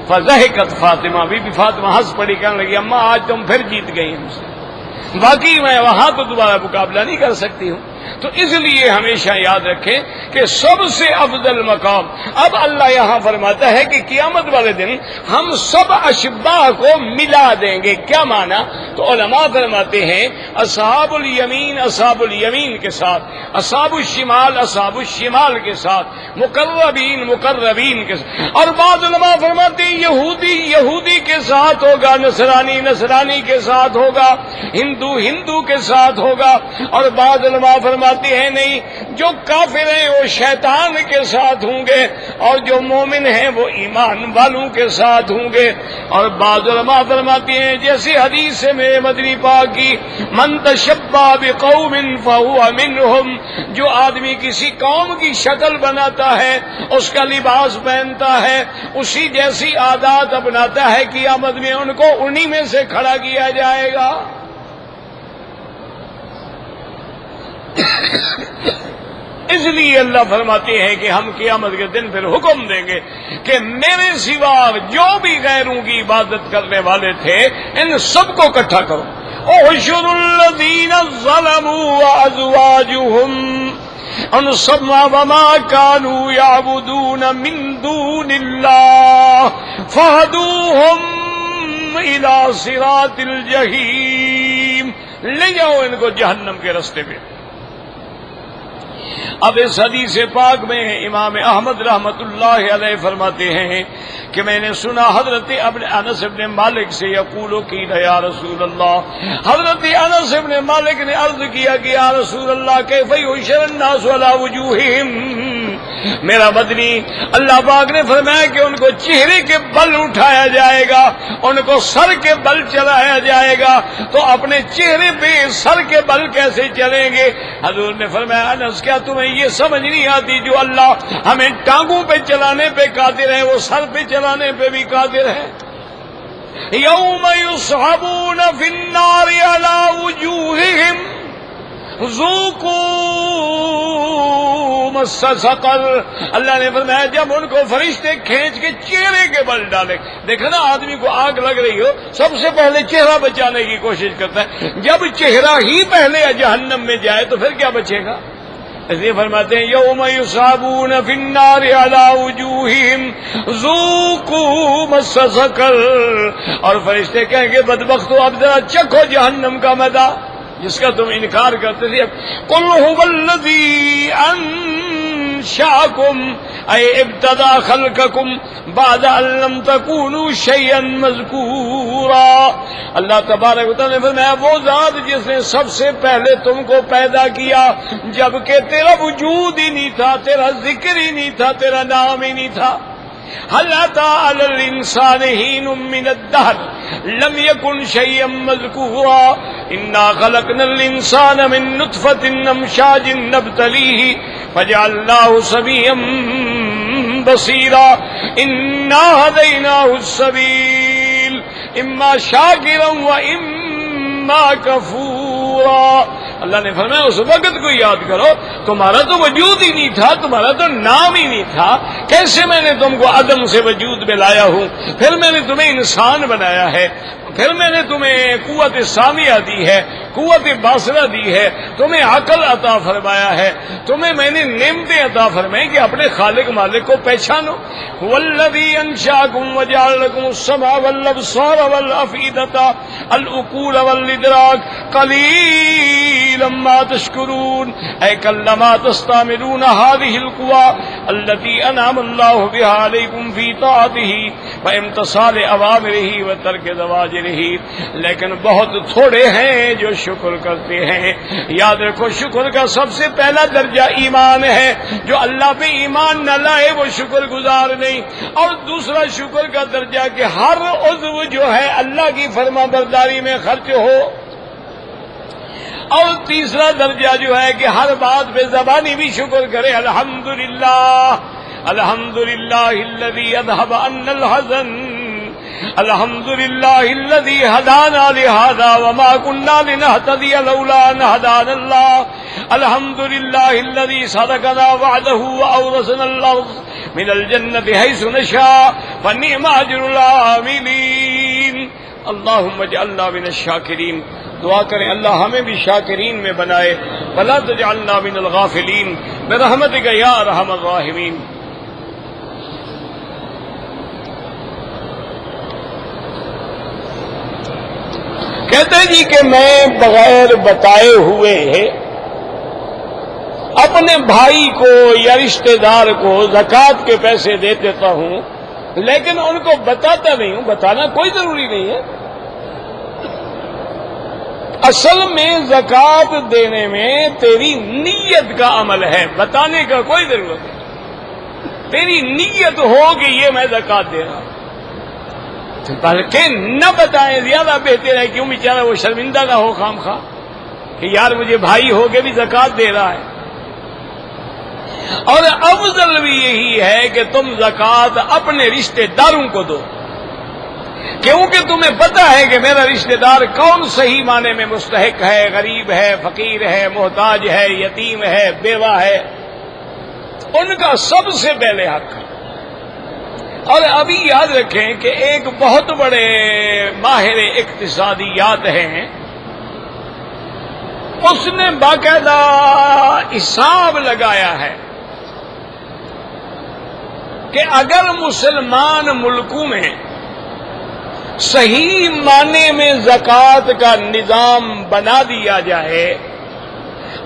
فضحکت فاطمہ، بی بی فاطمہ ہنس پڑی، کہنے لگی اماں آج تم پھر جیت گئی ہم سے، باقی میں وہاں تو دوبارہ مقابلہ نہیں کر سکتی ہوں۔ تو اس لیے ہمیشہ یاد رکھیں کہ سب سے افضل مقام، اب اللہ یہاں فرماتا ہے کہ قیامت والے دن ہم سب اشباہ کو ملا دیں گے۔ کیا معنی؟ تو علماء فرماتے ہیں اصحاب الیمین اصحاب الیمین کے ساتھ، اصحاب الشمال اصحاب الشمال کے ساتھ، مقربین مقربین کے ساتھ، اور بعض علماء فرماتے ہیں یہودی یہودی کے ساتھ ہوگا، نصرانی نصرانی کے ساتھ ہوگا، ہندو ہندو کے ساتھ ہوگا، اور بعض علماء فرماتے ہیں نہیں، جو کافر ہیں وہ شیطان کے ساتھ ہوں گے اور جو مومن ہیں وہ ایمان والوں کے ساتھ ہوں گے۔ اور بعض علماء فرماتے ہیں جیسے حدیث میں مدنی پاک کی من تشبہ بقوم فہو منہم، جو آدمی کسی قوم کی شکل بناتا ہے، اس کا لباس پہنتا ہے، اسی جیسی عادات اپناتا ہے، قیامت میں ان کو انہی میں سے کھڑا کیا جائے گا۔ اس لیے اللہ فرماتے ہیں کہ ہم قیامت کے دن پھر حکم دیں گے کہ میرے سوا جو بھی غیروں کی عبادت کرنے والے تھے ان سب کو اکٹھا کرو۔ احشروا الذین ظلموا وازواجہم انصبوا وما كانوا يعبدون من دون اللہ فہدوہم الى صراط الجحیم، لے جاؤ ان کو جہنم کے رستے پہ۔ اب اس حدیث پاک میں امام احمد رحمت اللہ علیہ فرماتے ہیں کہ میں نے سنا حضرت انس بن مالک سے یقول قیل یا رسول اللہ، حضرت انس بن مالک نے عرض کیا کہ یا رسول اللہ کیف یحشر الناس علی وجوہہم، میرا مدنی اللہ پاک نے فرمایا کہ ان کو چہرے کے بل اٹھایا جائے گا، ان کو سر کے بل چلایا جائے گا، تو اپنے چہرے پہ سر کے بل کیسے چلیں گے؟ حضور نے فرمایا انس کیا تمہیں یہ سمجھ نہیں آتی جو اللہ ہمیں ٹانگوں پہ چلانے پہ قادر ہے وہ سر پہ چلانے پہ بھی قادر ہے۔ یوم یصحبون فی النار علی وجوہہم ذوقوا مس سقر، اللہ نے فرمایا جب ان کو فرشتے کھینچ کے چہرے کے بل ڈالے، دیکھا نا آدمی کو آگ لگ رہی ہو سب سے پہلے چہرہ بچانے کی کوشش کرتا ہے، جب چہرہ ہی پہلے جہنم میں جائے تو پھر کیا بچے گا؟ اس لیے فرماتے ہیں یوم یصابون فی النار علی وجوہہم ذوقوا مس سقر، اور فرشتے کہیں گے بدبختو اب ذرا چکھو جہنم کا مزہ جس کا تم انکار کرتے تھے. قل هو الذی انشأکم اے ابتدا خلقکم بعد ان لم تکونوا شیئا مذکورا. اللہ تبارک و تعالیٰ نے فرمایا وہ ذات جس نے سب سے پہلے تم کو پیدا کیا جبکہ تیرا وجود ہی نہیں تھا، تیرا ذکر ہی نہیں تھا، تیرا نام ہی نہیں تھا. هل أتى على الإنسان حين من الدهر لم يكن شيئا مذكورا إنا خلقنا الإنسان من نطفة أمشاج نبتليه فجعلناه سميعا بصيرا إنا هديناه السبيل إما شاكرا وإما كفورا. اللہ نے فرمایا اس وقت کو یاد کرو، تمہارا تو وجود ہی نہیں تھا، تمہارا تو نام ہی نہیں تھا، کیسے میں نے تم کو عدم سے وجود میں لایا ہوں، پھر میں نے تمہیں انسان بنایا ہے، پھر میں نے تمہیں قوت سامعہ دی ہے، قوت باصرہ دی ہے، تمہیں عقل عطا فرمایا ہے، تمہیں میں نے نعمتیں عطا فرمائی کہ اپنے خالق مالک کو پہچانو. والذی انشأکم وجعل لکم السمع والابصار والافئدۃ العقول والادراک قلیلا ما تشکرون. اے کلما تستعملون هذه القوى التي انعم الله بها عليكم في طاعته وامتثال اوامره وترک زواجره. لیکن بہت تھوڑے ہیں جو شکر کرتے ہیں. یاد رکھو شکر کا سب سے پہلا درجہ ایمان ہے، جو اللہ پہ ایمان نہ لائے وہ شکر گزار نہیں. اور دوسرا شکر کا درجہ کہ ہر عضو جو ہے اللہ کی فرما برداری میں خرچ ہو. اور تیسرا درجہ جو ہے کہ ہر بات پہ زبانی بھی شکر کرے. الحمدللہ الحمدللہ الذی اذھب عنا الحزن الحمدللہ الذی ہدانا لہذا وما كنا لنہتدی لولا ان ہدانا اللہ الحمدللہ الذی صدقنا وعدہ واورثنا الارض من الجنۃ حیث نشاء فنعم اجر العاملین. اللہم اجعلنا من الشاکرین. دعا کریں اللہ ہمیں بھی شاکرین میں بنائے. ولا تجعلنا من الغافلین برحمتک یا ارحم الراحمین. کہتے ہیں جی کہ میں بغیر بتائے ہوئے اپنے بھائی کو یا رشتہ دار کو زکوٰۃ کے پیسے دے دیتا ہوں، لیکن ان کو بتاتا نہیں ہوں. بتانا کوئی ضروری نہیں ہے. اصل میں زکوٰۃ دینے میں تیری نیت کا عمل ہے، بتانے کا کوئی ضرورت نہیں. تیری نیت ہو کہ یہ میں زکوٰۃ دے رہا ہوں، بلکہ نہ بتائیں زیادہ بہتر ہے. کیوں بیچارہ وہ شرمندہ نہ ہو خام خواہ کہ یار مجھے بھائی ہو کے بھی زکوٰۃ دے رہا ہے. اور افضل بھی یہی ہے کہ تم زکوٰۃ اپنے رشتہ داروں کو دو، کیونکہ تمہیں پتہ ہے کہ میرا رشتہ دار کون صحیح معنی میں مستحق ہے، غریب ہے، فقیر ہے، محتاج ہے، یتیم ہے، بیوہ ہے. ان کا سب سے پہلے حق ہے. اور ابھی یاد رکھیں کہ ایک بہت بڑے ماہر اقتصادیات ہیں، اس نے باقاعدہ حساب لگایا ہے کہ اگر مسلمان ملکوں میں صحیح معنی میں زکوٰۃ کا نظام بنا دیا جائے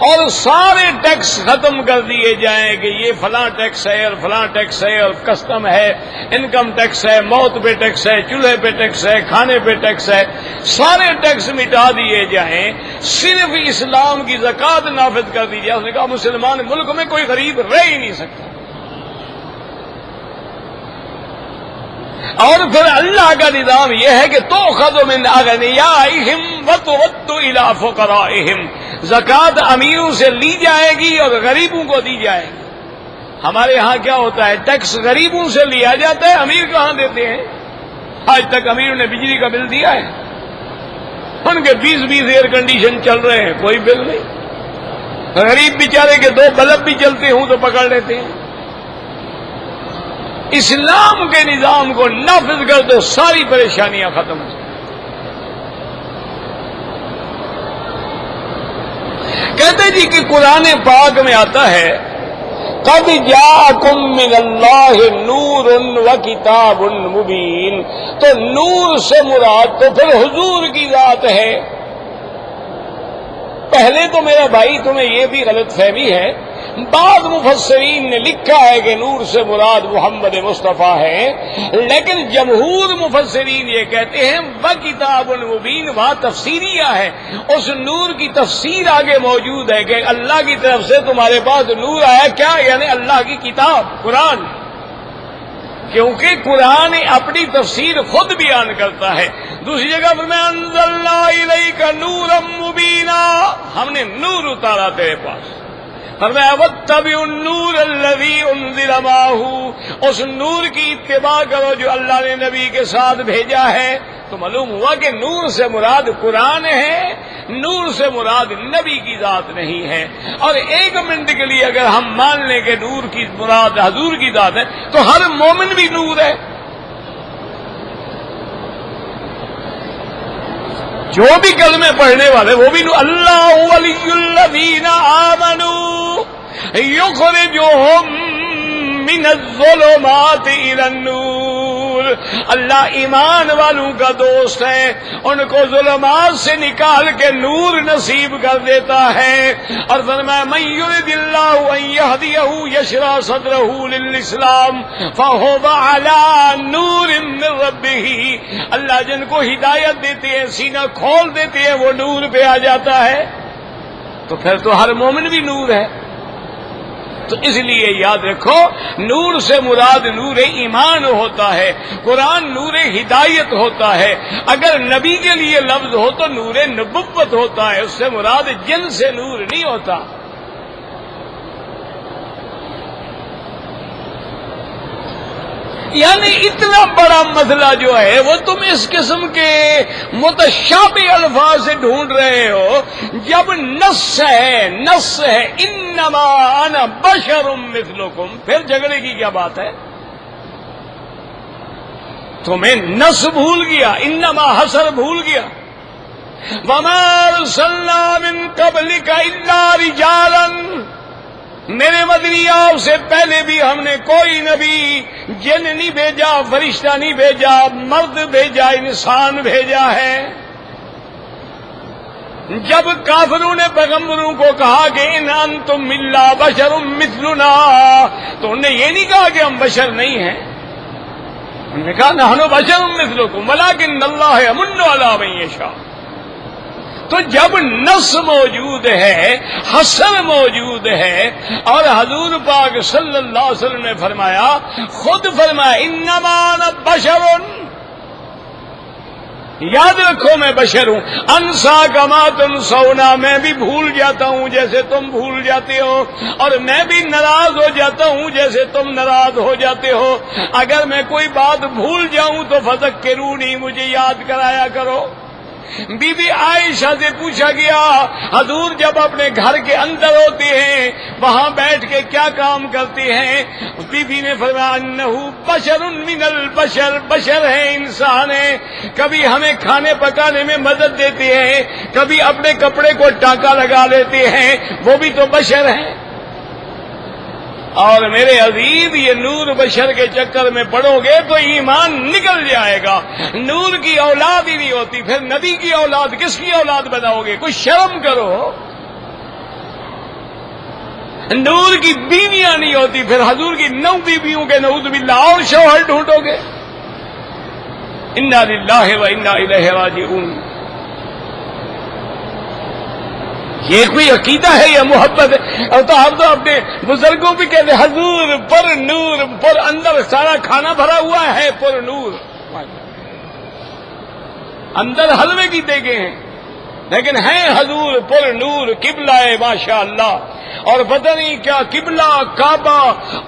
اور سارے ٹیکس ختم کر دیے جائیں کہ یہ فلاں ٹیکس ہے اور فلاں ٹیکس ہے اور کسٹم ہے، انکم ٹیکس ہے، موت پہ ٹیکس ہے، چولہے پہ ٹیکس ہے، کھانے پہ ٹیکس ہے، سارے ٹیکس مٹا دیے جائیں، صرف اسلام کی زکوٰۃ نافذ کر دی جائے. اس نے کہا مسلمان ملک میں کوئی غریب رہ ہی نہیں سکتا. اور پھر اللہ کا نظام یہ ہے کہ تؤخذ من اغنیائہم وترد الی فقرائہم. زکوٰۃ امیروں سے لی جائے گی اور غریبوں کو دی جائے گی. ہمارے ہاں کیا ہوتا ہے، ٹیکس غریبوں سے لیا جاتا ہے، امیر کہاں دیتے ہیں؟ آج تک امیروں نے بجلی کا بل دیا ہے؟ ان کے 20 ایئر کنڈیشن چل رہے ہیں، کوئی بل نہیں. غریب بیچارے کے 2 بلب بھی چلتے ہوں تو پکڑ لیتے ہیں. اسلام کے نظام کو نافذ کر دو، ساری پریشانیاں ختم ہو. کہتے جی کہ قرآن پاک میں آتا ہے قد جاءکم من اللہ نور و کتاب مبین، تو نور سے مراد تو پھر حضور کی ذات ہے۔ پہلے تو میرا بھائی تمہیں یہ بھی غلط فہمی ہے، بعض مفسرین نے لکھا ہے کہ نور سے مراد محمد مصطفیٰ ہے، لیکن جمہور مفسرین یہ کہتے ہیں وہ کتاب المبین، وہاں تفسیریہ ہے، اس نور کی تفسیر آگے موجود ہے کہ اللہ کی طرف سے تمہارے پاس نور آیا، کیا یعنی اللہ کی کتاب قرآن، کیونکہ قرآن اپنی تفسیر خود بیان کرتا ہے۔ دوسری جگہ پر میں انزلنا الیک نورا مبینا، ہم نے نور اتارا تیرے پاس، فرمایا واتبعوا النور الذی انزل معہ، اس نور کی اتباع کرو جو اللہ نے نبی کے ساتھ بھیجا ہے۔ تو معلوم ہوا کہ نور سے مراد قرآن ہے، نور سے مراد نبی کی ذات نہیں ہے۔ اور ایک منٹ کے لیے اگر ہم مان لیں کہ نور کی مراد حضور کی ذات ہے تو ہر مومن بھی نور ہے، جو بھی کلمے پڑھنے والے وہ بھی نور۔ اللہ ولی الذین آمنوا یخرجہم من الظلمات الی النور، اللہ ایمان والوں کا دوست ہے، ان کو ظلمات سے نکال کے نور نصیب کر دیتا ہے۔ اور فرمایا من یرد اللہ ان یہدیہ یشرح صدرہ للاسلام فہو علی نور من ربہ، اللہ جن کو ہدایت دیتے ہیں، سینہ کھول دیتے ہیں، وہ نور پہ آ جاتا ہے، تو پھر تو ہر مومن بھی نور ہے۔ تو اس لیے یاد رکھو نور سے مراد نور ایمان ہوتا ہے، قرآن نور ہدایت ہوتا ہے۔ اگر نبی کے لیے لفظ ہو تو نور نبوت ہوتا ہے، اس سے مراد جن سے نور نہیں ہوتا۔ یعنی اتنا بڑا مسئلہ جو ہے وہ تم اس قسم کے متشابہ الفاظ سے ڈھونڈ رہے ہو، جب نص ہے انما انا بشر مثلکم، پھر جھگڑے کی کیا بات ہے؟ تمہیں نص بھول گیا، انما حصر بھول گیا۔ وما ارسلنا من قبلک الا رجالا، میرے مدنی آپ سے پہلے بھی ہم نے کوئی نبی جن نہیں بھیجا، فرشتہ نہیں بھیجا، مرد بھیجا، انسان بھیجا ہے۔ جب کافروں نے پیغمبروں کو کہا کہ ان انتم الا بشر مثلنا، تو انہوں نے یہ نہیں کہا کہ ہم بشر نہیں ہیں، انہوں نے کہا نحن بشر مثلکم ولکن اللہ یمن علی من یشاء۔ تو جب نص موجود ہے، حسن موجود ہے، اور حضور پاک صلی اللہ علیہ وسلم نے فرمایا، خود فرمایا انما انا بشر، یاد رکھو میں بشر ہوں، انسا کما تنسونا، میں بھی بھول جاتا ہوں جیسے تم بھول جاتے ہو، اور میں بھی ناراض ہو جاتا ہوں جیسے تم ناراض ہو جاتے ہو۔ اگر میں کوئی بات بھول جاؤں تو فذکرونی، مجھے یاد کرایا کرو۔ بی بی عائشہ سے پوچھا گیا حضور جب اپنے گھر کے اندر ہوتے ہیں وہاں بیٹھ کے کیا کام کرتے ہیں؟ بی بی نے فرمایا انہ بشر من البشر، بشر ہے، انسان ہے، کبھی ہمیں کھانے پکانے میں مدد دیتے ہیں، کبھی اپنے کپڑے کو ٹاکا لگا لیتے ہیں، وہ بھی تو بشر ہیں۔ اور میرے عزیز یہ نور بشر کے چکر میں پڑو گے تو ایمان نکل جائے گا، نور کی اولاد ہی نہیں ہوتی، پھر نبی کی اولاد کس کی اولاد بناؤ گے؟ کچھ شرم کرو، نور کی بیویاں نہیں ہوتی، پھر حضور کی 9 بیویوں کے نعوذ باللہ اور شوہر ڈھونڈو گے۔ انا للہ و انا الیہ راجعون، یہ کوئی عقیدہ ہے یا محبت ہے؟ اور تو آپ تو اپنے بزرگوں بھی کہتے ہیں حضور پر نور، پر اندر سارا کھانا بھرا ہوا ہے، پر نور، اندر حلوے کی دیگیں ہیں لیکن ہیں حضور پر نور، قبلہ ہے ماشاء اللہ، اور پتہ نہیں کیا قبلہ، کعبہ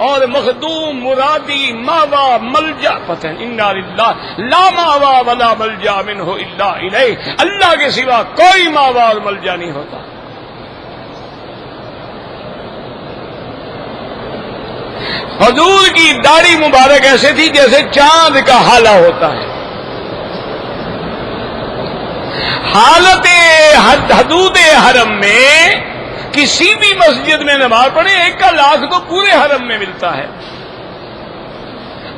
اور مخدوم، مرادی، ماوا، ملجا، پتہ نہیں، انا للہ لا ماوا ولا ملجا منہ الا الیہ، اللہ کے سوا کوئی ماوا اور ملجا نہیں ہوتا۔ حضور کی داڑھی مبارک ایسے تھی جیسے چاند کا ہالا ہوتا ہے، حالت حدود حرم میں کسی بھی مسجد میں نماز پڑھے 1 کا لاکھ تو پورے حرم میں ملتا ہے.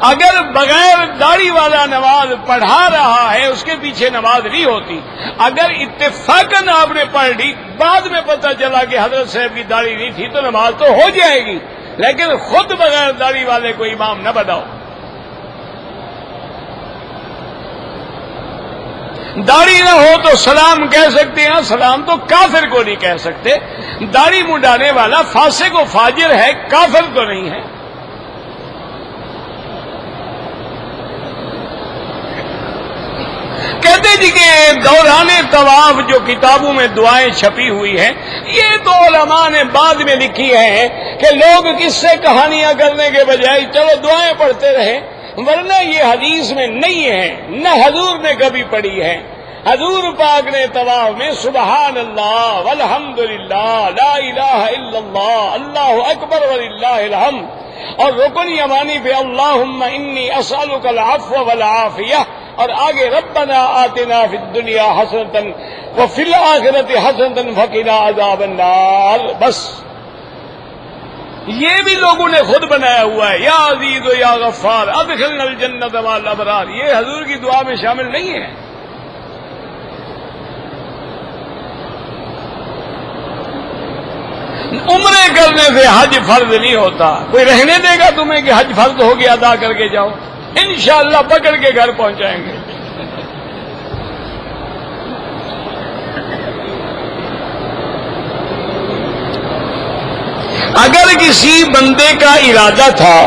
اگر بغیر داڑھی والا نماز پڑھا رہا ہے اس کے پیچھے نماز نہیں ہوتی. اگر اتفاقاً آپ نے پڑھ لی, بعد میں پتہ چلا کہ حضرت صاحب کی داڑھی نہیں تھی تو نماز تو ہو جائے گی, لیکن خود بغیر داڑھی والے کو امام نہ بناؤ. داڑھی نہ ہو تو سلام کہہ سکتے ہیں, سلام تو کافر کو نہیں کہہ سکتے. داڑھی منڈانے والا فاسق و فاجر ہے, کافر تو نہیں ہے. کہتے جی کہ دوران طواف جو کتابوں میں دعائیں چھپی ہوئی ہیں, یہ تو علماء نے بعد میں لکھی ہے کہ لوگ کس سے کہانیاں کرنے کے بجائے چلو دعائیں پڑھتے رہے, ورنہ یہ حدیث میں نہیں ہے, نہ حضور نے کبھی پڑھی ہے. حضور پاک نے طواف میں سبحان اللہ والحمدللہ لا الہ الا اللہ اللہ اکبر وللہ الحمد, اور رکن یمانی پہ اللہم انی اسألک العفو والعافیہ, اور آگے ربنا آتنا فی الدنیا حسنۃ وفی الآخرۃ حسنۃ وقنا عذاب النار. بس یہ بھی لوگوں نے خود بنایا ہوا ہے, یا عزیز و یا غفار ادخلنا الجنۃ مع الابرار. یہ حضور کی دعا میں شامل نہیں ہے. عمرے کرنے سے حج فرض نہیں ہوتا. کوئی رہنے دے گا تمہیں کہ حج فرض ہو گیا ادا کر کے جاؤ؟ انشاءاللہ پکڑ کے گھر پہنچائیں گے. اگر کسی بندے کا ارادہ تھا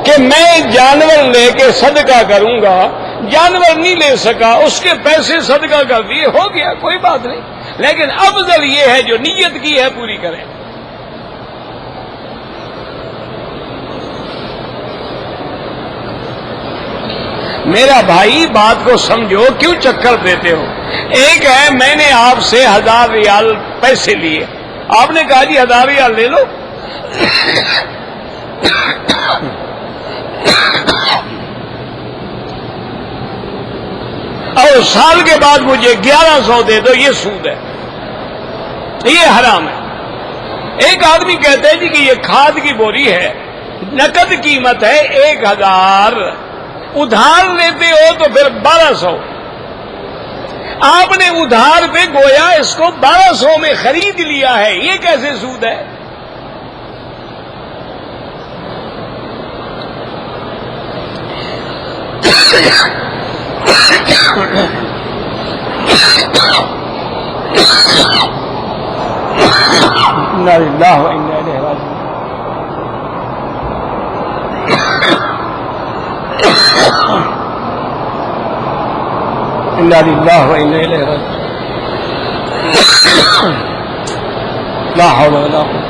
کہ میں جانور لے کے صدقہ کروں گا, جانور نہیں لے سکا, اس کے پیسے صدقہ کر دیے, ہو گیا, کوئی بات نہیں. لیکن افضل یہ ہے جو نیت کی ہے پوری کریں. میرا بھائی بات کو سمجھو, کیوں چکر دیتے ہو؟ ایک ہے میں نے آپ سے 1000 ریال پیسے لیے, آپ نے کہا جی 1000 ریال لے لو, اور سال کے بعد مجھے 1100 دے دو, یہ سود ہے, یہ حرام ہے. ایک آدمی کہتا ہے جی کہ یہ کھاد کی بوری ہے, نقد قیمت ہے 1000, ادھار لیتے ہو تو پھر 1200. آپ نے ادھار پہ گویا اس کو 1200 میں خرید لیا ہے, یہ کیسے سود ہے؟ انا للہ و انا الیہ راجعون. انا للہ و انا الیہ راجعون. لا حول ولا قوة.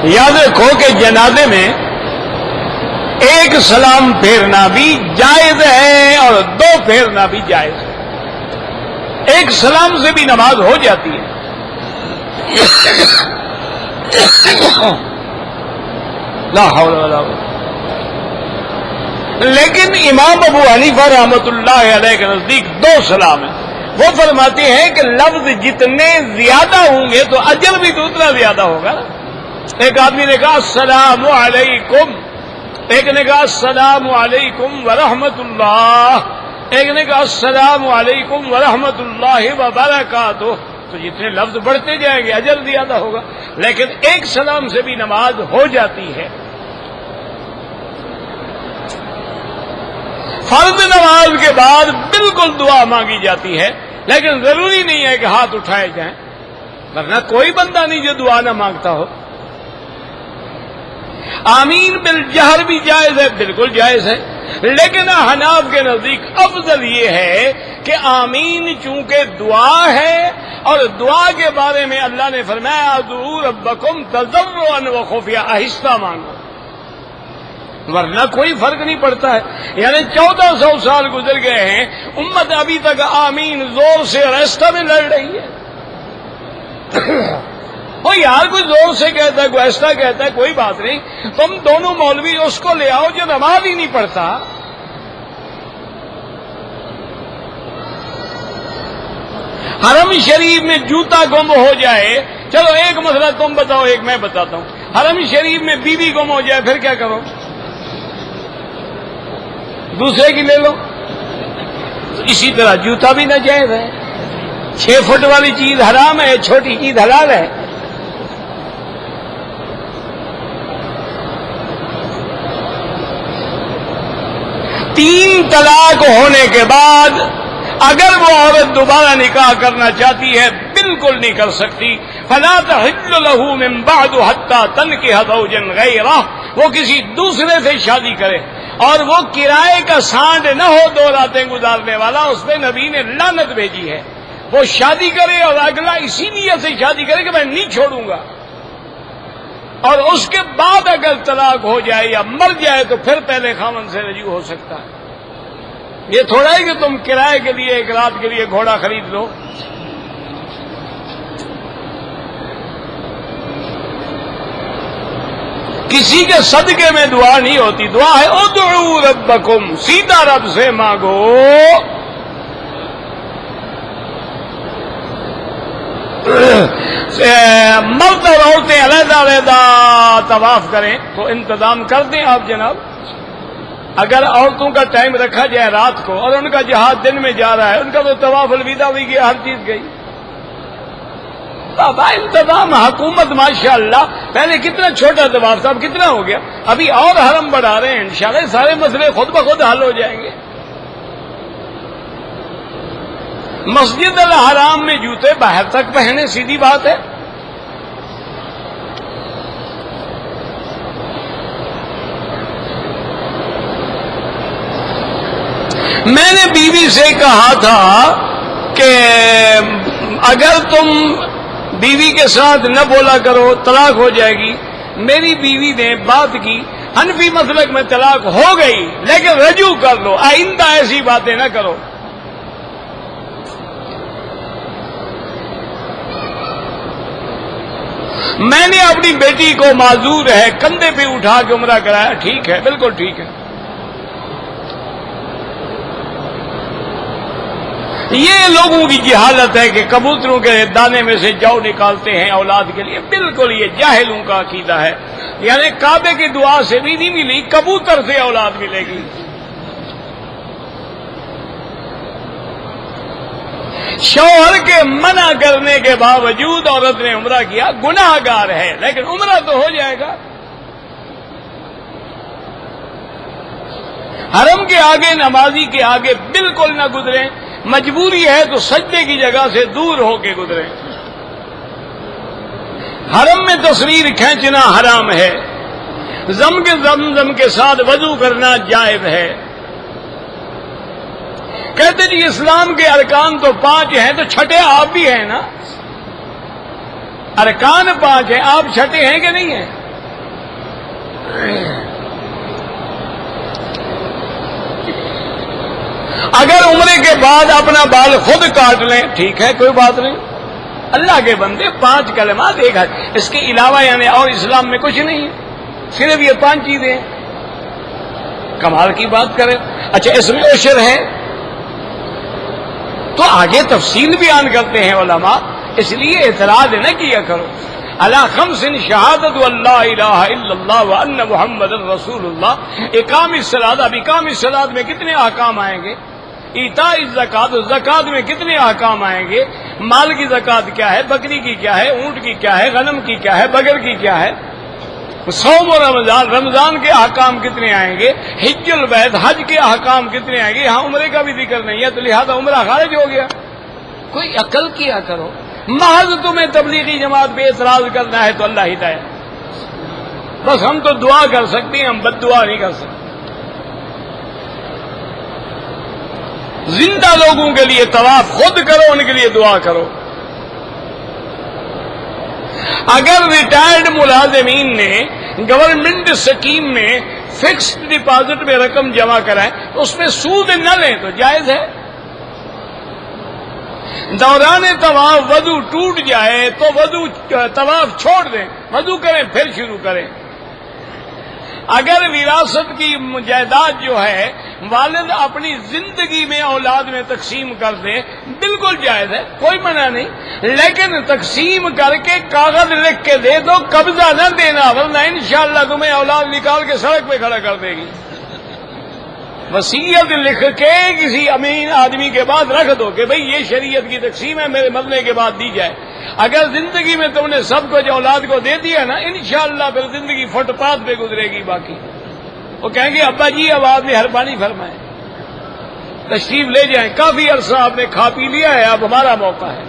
یاد رکھو کہ جنازے میں ایک سلام پھیرنا بھی جائز ہے اور 2 پھیرنا بھی جائز ہے. ایک سلام سے بھی نماز ہو جاتی ہے. لا حول ولا قوة. لیکن امام ابو حنیفہ رحمۃ اللہ علیہ کے نزدیک 2 سلام ہیں. وہ فرماتے ہیں کہ لفظ جتنے زیادہ ہوں گے تو اجر بھی تو اتنا زیادہ ہوگا. ایک آدمی نے کہا السلام علیکم, ایک نے کہا السلام علیکم ورحمۃ اللہ, ایک نے کہا السلام علیکم ورحمۃ اللہ وبرکاتہ. تو جتنے لفظ بڑھتے جائیں گے اجر زیادہ ہوگا. لیکن ایک سلام سے بھی نماز ہو جاتی ہے. فرض نماز کے بعد بالکل دعا مانگی جاتی ہے, لیکن ضروری نہیں ہے کہ ہاتھ اٹھائے جائیں, ورنہ کوئی بندہ نہیں جو دعا نہ مانگتا ہو. آمین بالجہر بھی جائز ہے, بالکل جائز ہے, لیکن احناف کے نزدیک افضل یہ ہے کہ آمین چونکہ دعا ہے, اور دعا کے بارے میں اللہ نے فرمایا ادعوا ربکم تضرعا وخفیا, آہستہ مانگو, ورنہ کوئی فرق نہیں پڑتا ہے. یعنی 1400 سال گزر گئے ہیں, امت ابھی تک آمین زور سے اور آہستہ میں لڑ رہی ہے. وہ یار کوئی زور سے کہتا ہے، کوئی ایسا کہتا ہے، کوئی بات نہیں، تم دونوں مولوی اس کو لے آؤ جو نماز ہی نہیں پڑھتا۔ حرم شریف میں جوتا گم ہو جائے، چلو ایک مسئلہ تم بتاؤ، ایک میں بتاتا ہوں۔ حرم شریف میں بیوی گم ہو جائے پھر کیا کرو؟ دوسرے کی لے لو۔ تو اسی طرح جوتا بھی ناجائز ہے۔ 6 فٹ والی چیز حرام ہے، چھوٹی چیز حلال ہے۔ تین طلاق ہونے کے بعد اگر وہ عورت دوبارہ نکاح کرنا چاہتی ہے بالکل نہیں کر سکتی۔ فلا تحل له من بعد حتى تنكح زوجا غيره، وہ کسی دوسرے سے شادی کرے اور وہ کرائے کا سانڈ نہ ہو 2 راتیں گزارنے والا، اس پہ نبی نے لعنت بھیجی ہے۔ وہ شادی کرے اور اگلا اسی نیت سے شادی کرے کہ میں نہیں چھوڑوں گا، اور اس کے بعد اگر طلاق ہو جائے یا مر جائے تو پھر پہلے خاوند سے رجوع ہو سکتا ہے۔ یہ تھوڑا ہے کہ تم کرائے کے لیے 1 رات کے لیے گھوڑا خرید لو۔ کسی کے صدقے میں دعا نہیں ہوتی، دعا ہے ادعوا ربکم، سیدھا رب سے مانگو۔ مرد اور عورتیں علیحدہ علیحدہ طواف کریں تو انتظام کر دیں آپ جناب۔ اگر عورتوں کا ٹائم رکھا جائے رات کو اور ان کا جہاد دن میں جا رہا ہے، ان کا تو طواف الوداع بھی گیا، ہر چیز گئی۔ بابا انتظام حکومت ماشاءاللہ، پہلے کتنا چھوٹا طواف تھا، اب کتنا ہو گیا، ابھی اور حرم بڑھا رہے ہیں، انشاءاللہ سارے مسئلے خود بخود حل ہو جائیں گے۔ مسجد الحرام میں جوتے باہر تک پہنے، سیدھی بات ہے۔ میں نے بیوی سے کہا تھا کہ اگر تم بیوی کے ساتھ نہ بولا کرو طلاق ہو جائے گی۔ میری بیوی نے بات کی، حنفی مسلک میں طلاق ہو گئی لیکن رجوع کر لو، آئندہ ایسی باتیں نہ کرو۔ میں نے اپنی بیٹی کو معذور ہے کندھے پہ اٹھا کے عمرہ کرایا، ٹھیک ہے، بالکل ٹھیک ہے۔ یہ لوگوں کی جہالت ہے کہ کبوتروں کے دانے میں سے جو نکالتے ہیں اولاد کے لیے، بالکل یہ جاہلوں کا عقیدہ ہے۔ یعنی کعبے کی دعا سے بھی نہیں ملی، کبوتر سے اولاد ملے گی۔ شوہر کے منع کرنے کے باوجود عورت نے عمرہ کیا، گناہ گار ہے لیکن عمرہ تو ہو جائے گا۔ حرم کے آگے، نمازی کے آگے بالکل نہ گزریں، مجبوری ہے تو سجدے کی جگہ سے دور ہو کے گزریں۔ حرم میں تصویر کھینچنا حرام ہے، زمزم کے ساتھ وضو کرنا جائز ہے۔ کہتے جی اسلام کے ارکان تو 5 ہیں، تو چھٹے آپ بھی ہیں نا؟ ارکان 5 ہیں، آپ چھٹے ہیں کہ نہیں ہیں؟ اگر عمرے کے بعد اپنا بال خود کاٹ لیں ٹھیک ہے، کوئی بات نہیں۔ اللہ کے بندے 5 کلمات ایک ہے، اس کے علاوہ یعنی اور اسلام میں کچھ نہیں ہے، صرف یہ 5 چیزیں ہیں۔ کمال کی بات کریں، اچھا اس میں عشر ہے تو آگے تفصیل بیان کرتے ہیں علماء، اس لیے اعتراض نہ کیا کرو۔ علی 5 شہادت واللہ الہ الا اللہ وان محمد رسول اللہ، اقام الصلاۃ، اب اقام الصلاۃ میں کتنے احکام آئیں گے؟ ایتاء الزکات، زکات میں کتنے احکام آئیں گے؟ مال کی زکات کیا ہے، بکری کی کیا ہے، اونٹ کی کیا ہے، غنم کی کیا ہے، بغیر کی کیا ہے؟ صوم و رمضان، رمضان کے احکام کتنے آئیں گے؟ حج البیت، حج کے احکام کتنے آئیں گے؟ یہاں عمرے کا بھی ذکر نہیں ہے تو لہذا عمرہ خارج ہو گیا۔ کوئی عقل کیا کرو، محض تمہیں تبلیغی جماعت پہ اعتراض کرنا ہے تو اللہ ہدایت، بس ہم تو دعا کر سکتے ہیں، ہم بد دعا نہیں کر سکتے۔ زندہ لوگوں کے لیے طواف خود کرو، ان کے لیے دعا کرو۔ اگر ریٹائرڈ ملازمین نے گورنمنٹ اسکیم میں فکسڈ ڈپازٹ میں رقم جمع کرائے تو اس میں سود نہ لیں تو جائز ہے۔ دوران طواف وضو ٹوٹ جائے تو وضو طواف چھوڑ دیں، وضو کریں پھر شروع کریں۔ اگر وراثت کی جائیداد جو ہے والد اپنی زندگی میں اولاد میں تقسیم کر دیں، بالکل جائز ہے، کوئی منع نہیں، لیکن تقسیم کر کے کاغذ لکھ کے دے دو، قبضہ نہ دینا، ورنہ انشاءاللہ تمہیں اولاد نکال کے سڑک پہ کھڑا کر دے گی۔ وصیت لکھ کے کسی امین آدمی کے بعد رکھ دو کہ بھئی یہ شریعت کی تقسیم ہے، میرے مرنے کے بعد دی جائے۔ اگر زندگی میں تم نے سب کچھ اولاد کو دے دیا نا، انشاءاللہ پھر زندگی فٹ پاتھ پہ گزرے گی۔ باقی وہ کہیں گے ابا جی اب آپ مہربانی فرمائیں، تشریف لے جائیں، کافی عرصہ آپ نے کھا پی لیا ہے، اب ہمارا موقع ہے۔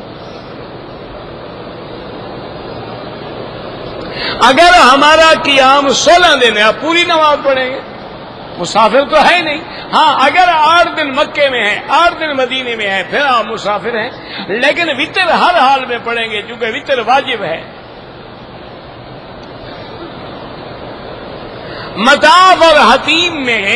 اگر ہمارا قیام 16 دن ہے، آپ پوری نماز پڑھیں گے، مسافر تو ہے نہیں۔ ہاں اگر 8 دن مکے میں ہیں، 8 دن مدینے میں ہیں، پھر آپ مسافر ہیں، لیکن وتر ہر حال میں پڑھیں گے چونکہ وتر واجب ہے۔ مطاف اور حتیم میں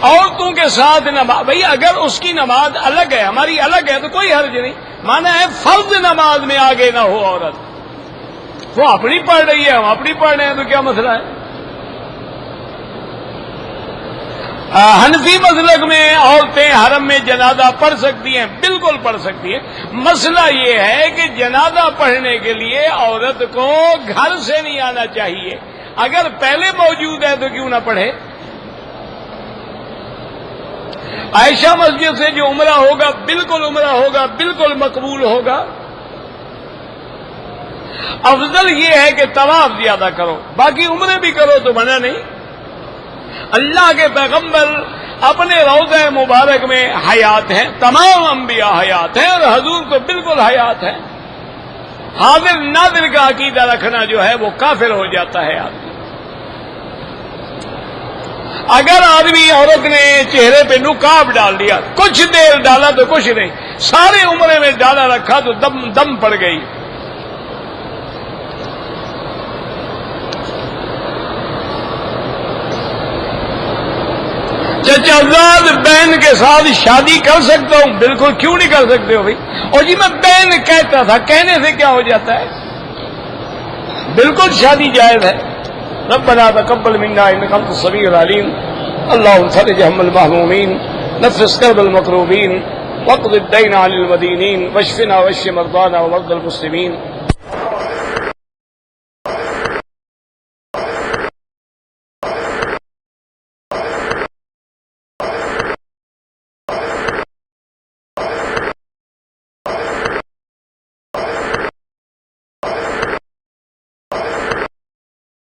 عورتوں کے ساتھ نماز، بھئی اگر اس کی نماز الگ ہے، ہماری الگ ہے تو کوئی حرج نہیں، مانا ہے فرض نماز میں آگے نہ ہو عورت، وہ اپنی پڑھ رہی ہے ہم اپنی پڑھ رہے ہیں تو کیا مسئلہ ہے؟ حنفی مسلک میں عورتیں حرم میں جنازہ پڑھ سکتی ہیں، بالکل پڑھ سکتی ہیں۔ مسئلہ یہ ہے کہ جنازہ پڑھنے کے لیے عورت کو گھر سے نہیں آنا چاہیے، اگر پہلے موجود ہے تو کیوں نہ پڑھے۔ عائشہ مسجد سے جو عمرہ ہوگا بالکل عمرہ ہوگا، بالکل مقبول ہوگا۔ افضل یہ ہے کہ طواف زیادہ کرو، باقی عمرے بھی کرو تو منع نہیں۔ اللہ کے پیغمبر اپنے روضہ مبارک میں حیات ہیں، تمام انبیاء حیات ہیں، اور حضور تو بالکل حیات ہیں۔ حاضر ناظر کا عقیدہ رکھنا جو ہے وہ کافر ہو جاتا ہے آدمی۔ اگر آدمی عورت نے چہرے پہ نقاب ڈال دیا، کچھ دیر ڈالا تو کچھ نہیں، سارے عمرے میں ڈالا رکھا تو دم پڑ گئی۔ چچا زاد بہن کے ساتھ شادی کر سکتا ہوں؟ بالکل، کیوں نہیں کر سکتے ہو بھائی؟ اور جی میں بہن کہتا تھا، کہنے سے کیا ہو جاتا ہے؟ بالکل شادی جائز ہے۔ ربنا تقبل منا انك انت السميع العليم اللهم فرج هم المهمومين نفس كرب المكروبين واقض الدين عن المدينين واشفنا واشف مرضانا ومرضى المسلمين